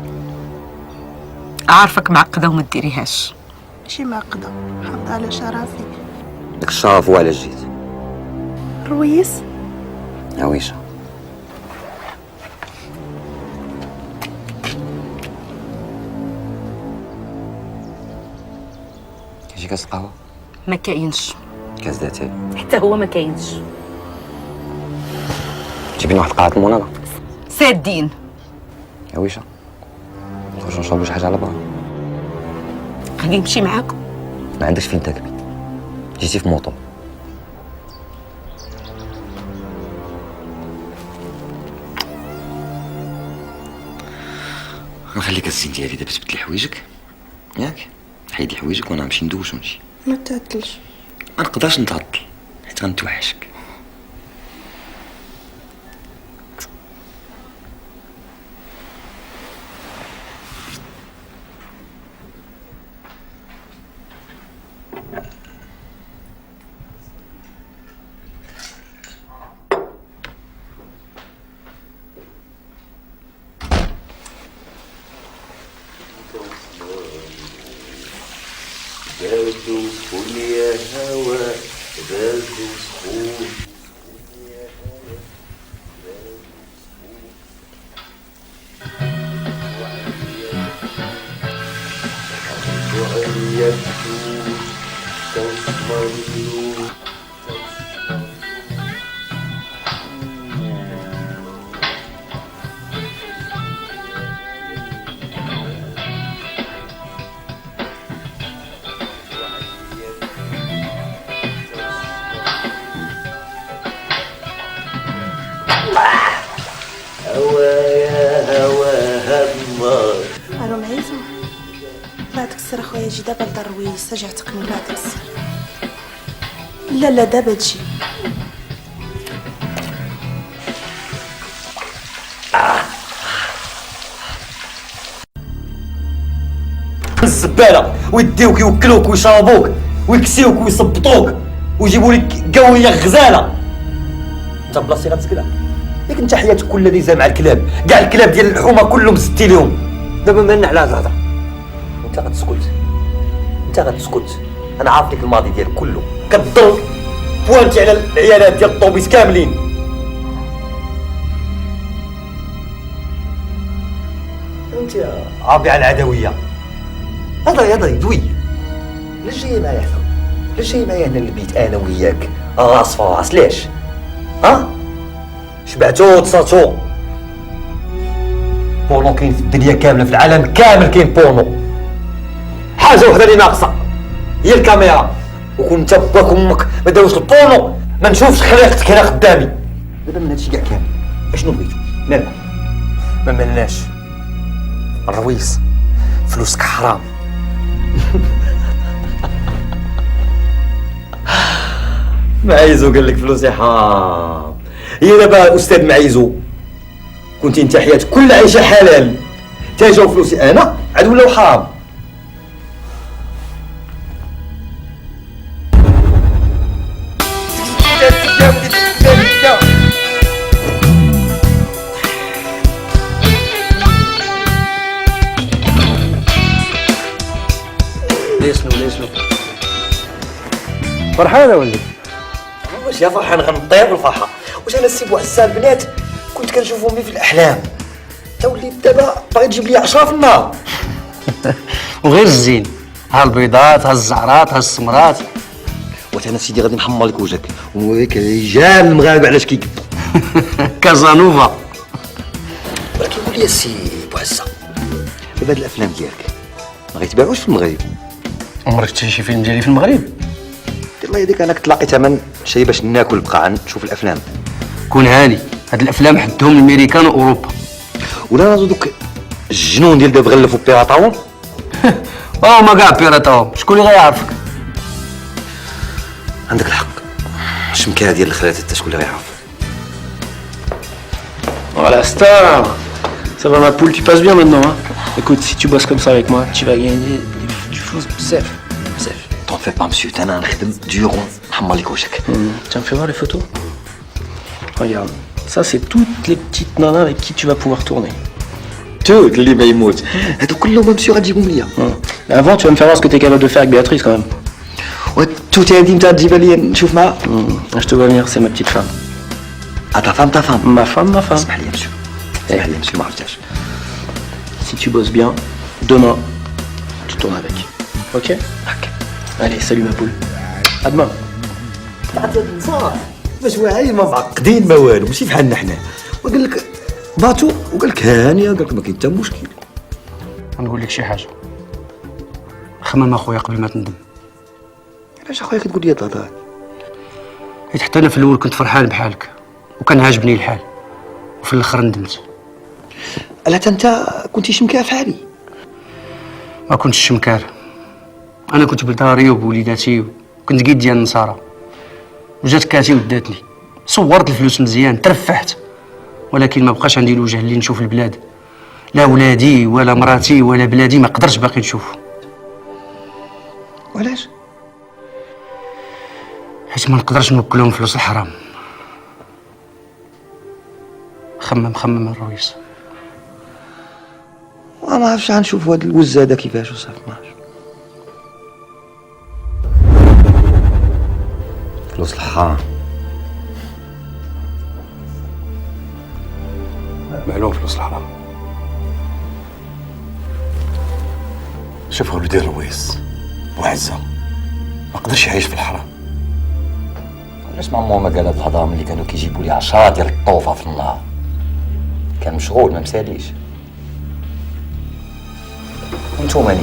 عارفك معقده وما ديريهاش. ماشي معقده، حافظه على شرفي. داك الشرف هو علاش جيت. رويس عويشه كيجي كاس قهوه؟ ما كاينش. كاس داتاي؟ حتى هو ما كاينش. جيبي لنا واحد قاعه المناضه. سادين عويشه نخرجوا نشربوا شي حاجه على برا. غادي نمشي معاكم. ما عندكش فين تاكلي. جيتي في موطو. نخليك الزين ديالي دابا تبدلي حوايجك ياك. حيد لي حوايجك وانا نمشي ندوش ونجي. ما تعطلش. ما نقدرش نتعطل حيت غنتوحشك. برد قل يا هوى برد سخون. وأن يبدو تصملوا هوى يا هوى هالنار. الو معيزه لا تكسر اخويا. جي دابا لدار رويس اجي اعتقني لا تكسر. لا دابا تجي. الزباله ويديوك يوكلوك ويشربوك ويكسيوك ويصبطوك ويجيبوا لك قويه غزاله. انت بلاصتي غتسكلا ياك. انت حياتك كلها ديزا مع الكلاب. كاع الكلاب ديال الحومه كلهم زدتي لهم. دابا مالنا على هاد الهضره وانت غتسكت. انت غتسكت. انا عارف لك الماضي ديالك كله، كتضل بوانتي على العيالات ديال الطوبيس كاملين. انت يا عابي على العدويه. هضري دوي. علاش جاي معايا هنا؟ علاش جاي معايا هنا للبيت انا وياك راس فراس؟ ليش؟ ها؟ شبعتو تصاتو؟ بورنو كاين في الدنيا كامله، في العالم كامل كاين بورنو. حاجه وحده اللي ناقصه هي الكاميرا. وكون انت باك امك ما داوش البورنو ما نشوفش خليقتك هنا قدامي. دابا من هادشي كاع كامل اشنو بغيتو؟ مالنا؟ ما مالناش. الرويس فلوسك حرام. معيزو قال لك فلوسي حرام. هي دابا استاذ معيزو كنتي انت حياتك كل عيشه حلال، تاجاو فلوسي انا عاد ولاو حرام. ليش فرحان يا ولدي؟ واش يا فرحان غنطير بالفرحه؟ واش انا السي بوعزة البنات كنت كنشوفهم لي في الاحلام، تا وليت دابا باغي تجيب لي 10 في النهار. وغير الزين، ها البيضات ها الزعرات ها السمرات. واش انا سيدي غادي نحمر لك وجهك ونوريك رجال المغاربه علاش كيكذبوا. كازانوفا. ولكن قول لي السي بوعزة، دابا هاد الافلام ديالك ما غيتباعوش في المغرب؟ عمرك شفتي شي فيلم ديالي في المغرب؟ الله يهديك انا كنت لاقي ثمن شي باش ناكل بقى نشوف الافلام. كون هاني، هاد الافلام حدهم الامريكان واوروبا. ولا راه دوك الجنون ديال دابا غلفوا بيراطاهم. هما كاع بيراطاهم، شكون اللي غيعرفك؟ عندك الحق، الشمكه ديال الخلات حتى شكون اللي غيعرف. Voilà, star. Ça va ma poule, tu passes bien maintenant, hein? Écoute, si tu bosses comme ça avec moi, tu vas gagner du flou bzaf. T'en fais pas monsieur, انا نخدم ديورون نحمر لك وجهك. Tu me fais voir les photos? Regarde, ça c'est toutes les petites nanas avec qui tu vas pouvoir tourner. توت اللي ما يموت هادو كلهم مسيو غتجيبهم ليا. Avant, tu vas me faire voir ce que t'es capable de faire avec Béatrice quand même. توت هادي انت تجيبها ليا نشوف معاها. Je te vois venir, c'est ma petite femme. Ta femme, ta femme. Ma femme. اسمح لي monsieur. اسمح لي monsieur ما عرفتهاش. Si tu bosses bien, demain, tu tournes avec. Ok? Allez, salut ma poule. À demain. باش واعي ما معقدين ما والو، ماشي بحالنا حنا. وقال لك باتو وقال لك هانيه، قال لك ما كاين حتى مشكل. نقول لك شي حاجه، خمم اخويا قبل ما تندم. علاش اخويا كتقول لي هاد الهضره؟ حيت حتى انا في الاول كنت فرحان بحالك وكان عاجبني الحال، وفي الاخر ندمت. لا انت كنتي شمكار فعالي. ما كنتش شمكار، انا كنت بداري وبوليداتي وكنت قيد ديال النصارى. وجات كاتي وداتني، صورت الفلوس مزيان، ترفحت، ولكن ما بقاش عندي الوجه اللي نشوف البلاد. لا ولادي ولا مراتي ولا بلادي ما قدرتش باقي نشوف. وعلاش؟ حيت ما نقدرش نوكلهم فلوس الحرام. خمم الرويس. ما عرفتش غنشوف هاد الوز هذا كيفاش وصافي ما عرفتش. فلوس الحرام معلوم فلوس الحرام. شوف ولدي الرويس بوعزة ما قدرش يعيش في الحرام. علاش ما عمو ما قال هاد الهضره ملي كانوا كيجيبوا لي 10 ديال الطوفه في النهار؟ كان مشغول ما مساليش. نتوما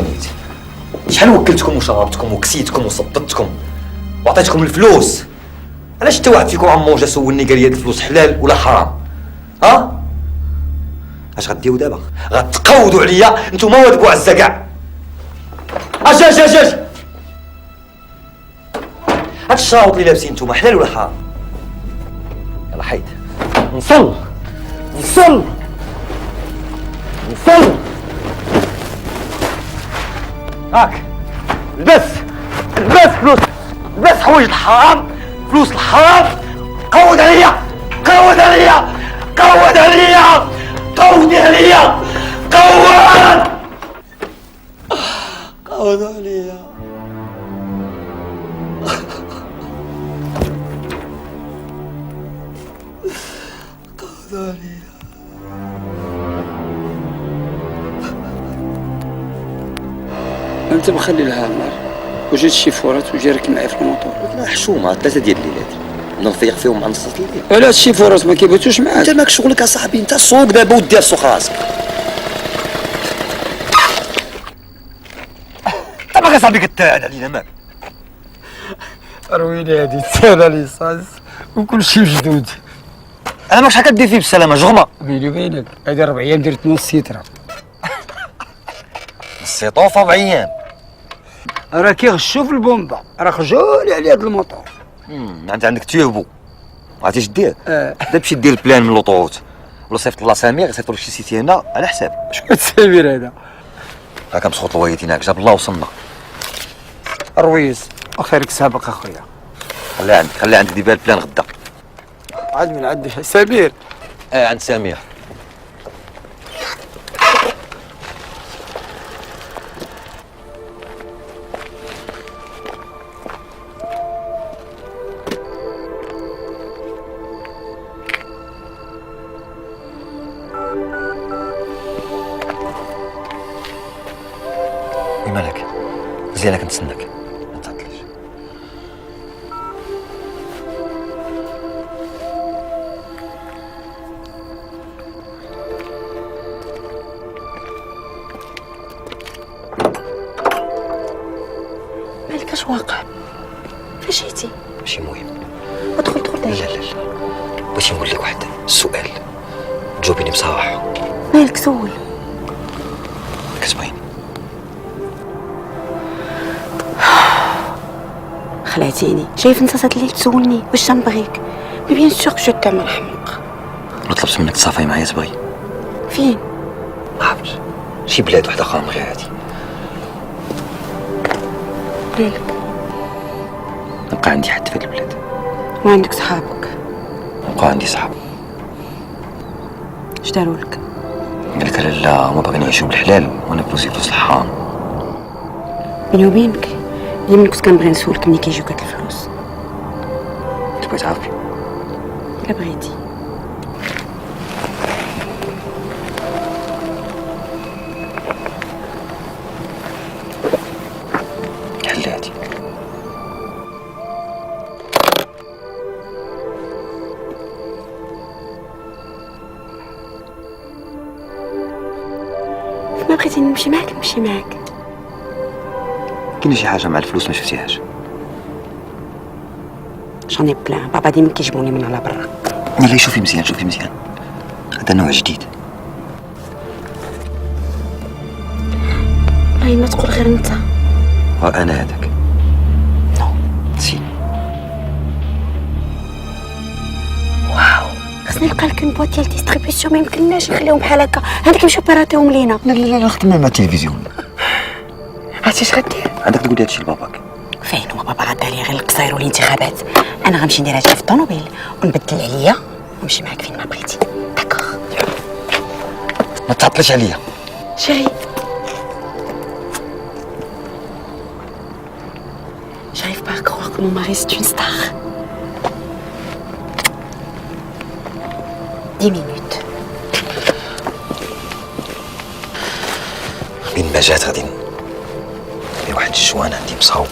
نيت شحال وكلتكم وشربتكم وكسيتكم وصبتكم وعطيتكم الفلوس، علاش حتى واحد فيكم عمو جا سولني قال لي هاد الفلوس حلال ولا حرام؟ ها؟ اش غديروا دابا؟ غتقودوا عليا نتوما وهاد بوعزة كاع. اش هاد الشراوط اللي لابسين نتوما حلال ولا حرام؟ يلا حيد نصل هاك لبس فلوس، لبس حوايج الحرام، فلوس الحرام. قود عليا قود قضى علينا. انت مخلي لها النار وجيت شي فورات وجي راكب معايا في الموطور. لا حشومه 3 ديال الليلات نرفيق فيهم مع نص الليل. علاش شي فورات ما كيباتوش معاك؟ انت ماك شغلك اصاحبي، انت السوق دابا ودير سوق راسك. انت باغي صاحبي كتاعد علينا مالك؟ رويني هادي تسالى ليسانس وكل شيء مجدود. انا ماكش حكا دير فيه بالسلامه جغمه. بيني وبينك هادي 4 ايام درت نص سيترا. السيطوف 4 ايام. راه كيغشوا في البومبا، راه خرجوا لي على هاد الموطور. انت عندك تيوبو عرفتي اش دير؟ تمشي دير البلان من لوطوروت ولا صيفط الله سمير يصيفط لك شي سيتي هنا على حساب. شكون سمير هذا؟ هاك مسخوط الويت هناك جاب الله وصلنا. الرويس خيرك سابق اخويا. خليها عندك ديبال بلان غدا. عاد من عندي سمير؟ عند سمير. مالك؟ مزيانة كنتسناك ما تعطليش. مالك اش واقع؟ فاش جيتي؟ ماشي مهم. ادخل لا لا لا بغيت نقول لك واحد السؤال تجاوبيني بصراحه. مالك سول. كتبغيني؟ خلعتيني. شايف انت هاد الليل تسولني واش تنبغيك؟ مي بيان سور جو تام الحمق. ما طلبت منك تصافي معايا تبغي؟ فين؟ ما عرفتش شي بلاد واحده اخرى من غير هادي. مالك؟ نبقى عندي حد في هاد البلاد. وعندك صحابك؟ نبقى عندي صحاب. اش دارولك؟ قال لك لا هما باغيين يعيشوا بالحلال وانا بوزي فلوس الحرام. بيني وبينك ديما كنت كنبغي نسولك منين كيجيوك هاد الفلوس. تبغي تعرفي؟ الا بغيتي. حل هادي. ما بغيتي نمشي معاك نمشي معاك. كاين شي حاجه مع الفلوس ما شفتيهاش؟ جوني بلان. بابا ديما كيجبوني من على برا. لا شوفي مزيان شوفي مزيان، هذا نوع جديد. والله ما تقول غير انت. وانا هذاك. نو سي. واو خصني نلقى لك بواط ديال ديستريبيسيون. ما يمكنناش نخليهم بحال هكا. هذيك نمشيو بيراتيهم لينا. لا لا لا خدمنا مع التلفزيون. عرفتي اش غدير؟ عندك تقولي هادشي لباباك. فين هو بابا غدا لي غير القصير والانتخابات. انا غنمشي ندير هادشي في الطوموبيل ونبدل عليا ونمشي معاك فين ما بغيتي. داكوغ. ما تعطلش عليا. شيري j'arrive pas à croire que mon mari c'est une star. 10 minutes. من ما جات غادي ندير واحد الجوان عندي مصاوب.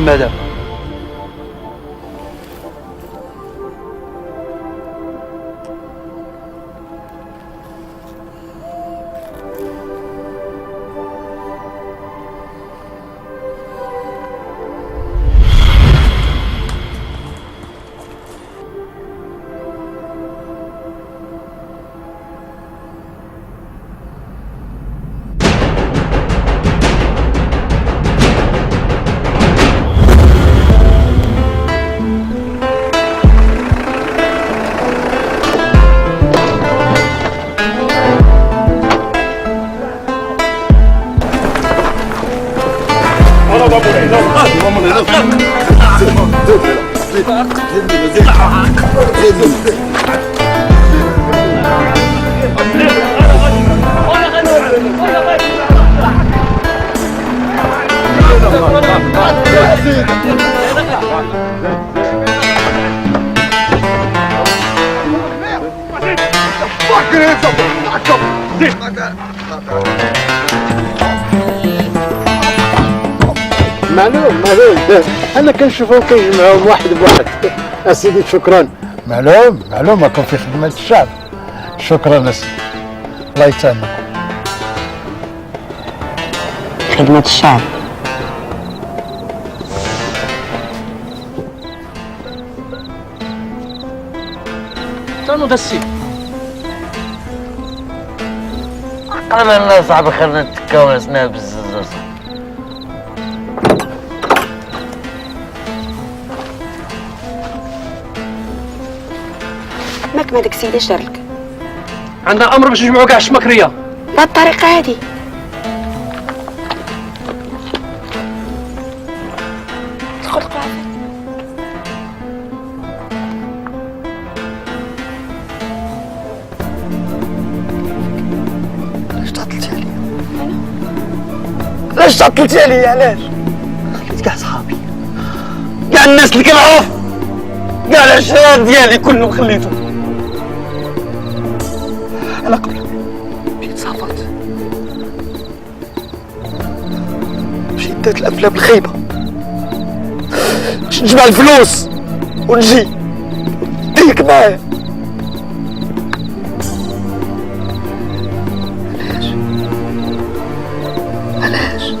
حماده. معلوم انا كنشوفهم كيجمعوهم واحد بواحد. اسيدي شكرا. معلوم راكم في خدمه الشعب. شكرا اسيدي، الله يتامك. خدمة الشعب. تانو دسي انا الله صاحبي خلينا نتكاو راسنا بالزاز. ماك ما داك السيد اش دارلك؟ عندنا امر باش نجمعوا كاع الشمكريه بهاد الطريقه هادي. دخل القاعة. علاش تعطلتي عليا؟ علاش تعطلتي عليا؟ علاش؟ خليت كاع صحابي، كاع الناس اللي كنعرف، كاع العشرات ديالي كلهم خليتهم. انا قبل مشيت سافرت، مشيت دات الافلام الخايبه باش نجمع الفلوس ونجي نديك معايا. علاش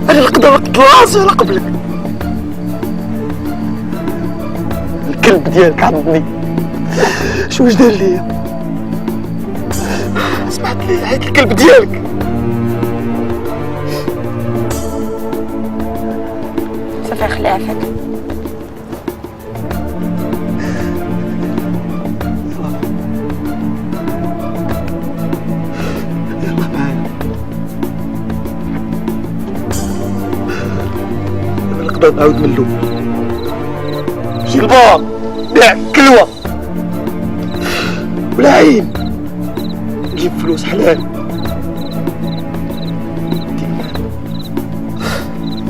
انا نقدر نقتل راسي على قبلك. الكلب ديالك عضني، شو دار ليا؟ سمعت لي عيط الكلب ديالك. صافي خلي عافاك. يلا معايا، نقدر نعاود من الاول. نمشي للبار نبيع كلوه ولا عين، نجيب فلوس حلال.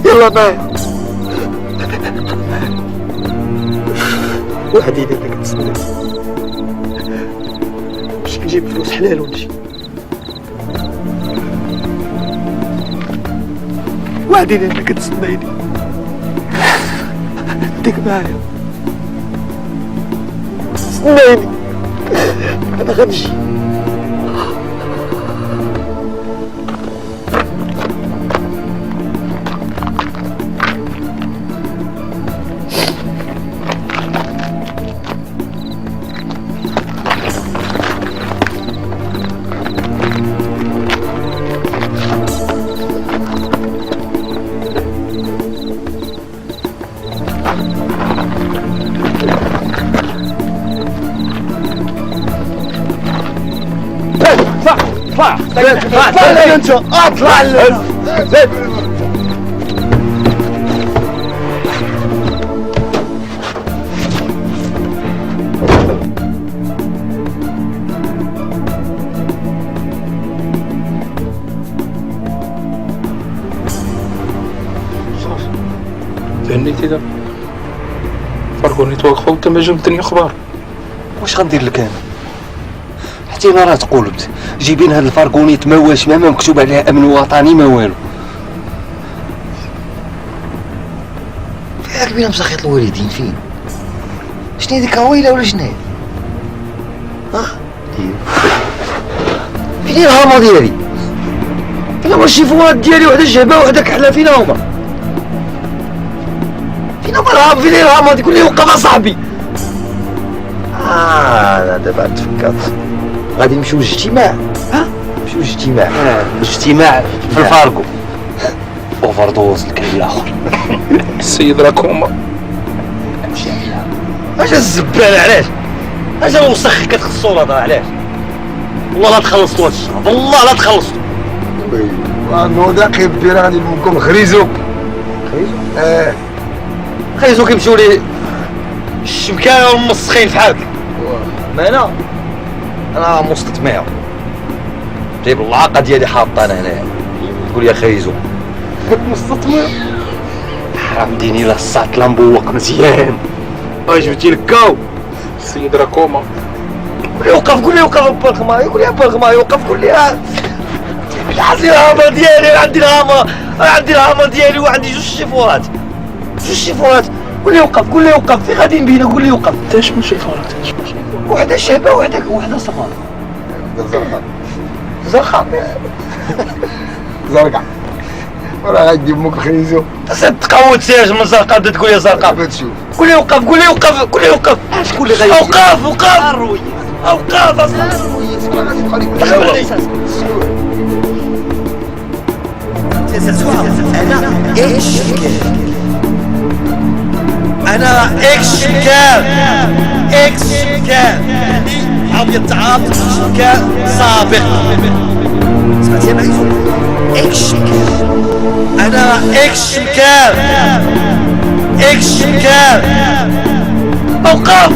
يلا معايا، وحدي انا كنتسنى باش نجيب فلوس حلال ونجي. وحدي انا كتسنايني، ديك معايا استناني انا غنجي. اطلع انت، اطلع تهنيتي دابا فرقوني توقفوا وانت جا مدني اخبار. واش غندير لك انا؟ حتى انا راه تقولبت جايبين هاد الفارغونيت ما واش ما مكتوب عليها امن وطني ما والو. ياك بينا مسخيط الوالدين فين؟ شنو هذيك عويله ولا شنو هي؟ فين الهامه ديالي؟ فين هما الشيفونات ديالي؟ وحده جهبه وحده كحله، فين هما؟ فين هما الهام؟ فين الهامه دي؟ قول لي وقف اصاحبي. انا دابا تفكرت غادي نمشيو لاجتماع. نمشيو لاجتماع. اجتماع في الفاركو. اوفر دوز الكلب الاخر. السيد راكوما. اش الزباله علاش؟ اش الوسخ كتخصو هذا علاش؟ والله لا تخلصتوا هاد الشهر، والله لا تخلصتوا. نو داقي الديره غادي نمكم خريزو. خريزو كيمشيو لي الشبكانه والمسخين فحالك. ما انا مسقط معاهم، جايب العاقه ديالي حاطه انا هنايا، تقول لي خريزو مسقط معاهم. حرام ديني لا صات لا مبوق مزيان. جبتي الكاو السيد راكوما. قول لي وقف بالغما، يقول لي بالغما يوقف، قول لي عندي الهامه ديالي، عندي الهامه ديالي وعندي جوج شيفونات. قول لي وقف فين غادي نبينا؟ قول لي وقف. تاش من شيفونات؟ وحده شابه وحده صغار. زرقاء ولا غادي امك خريزو. تقود سياج من زرقاء بدات تقول لي زرقاء. قول لي وقف. شكون اللي غادي اوقاف انا اكس شكال ابيض تعاطف شكال سابق. سمعتي معايا؟ انا اكس شكال. اوقاف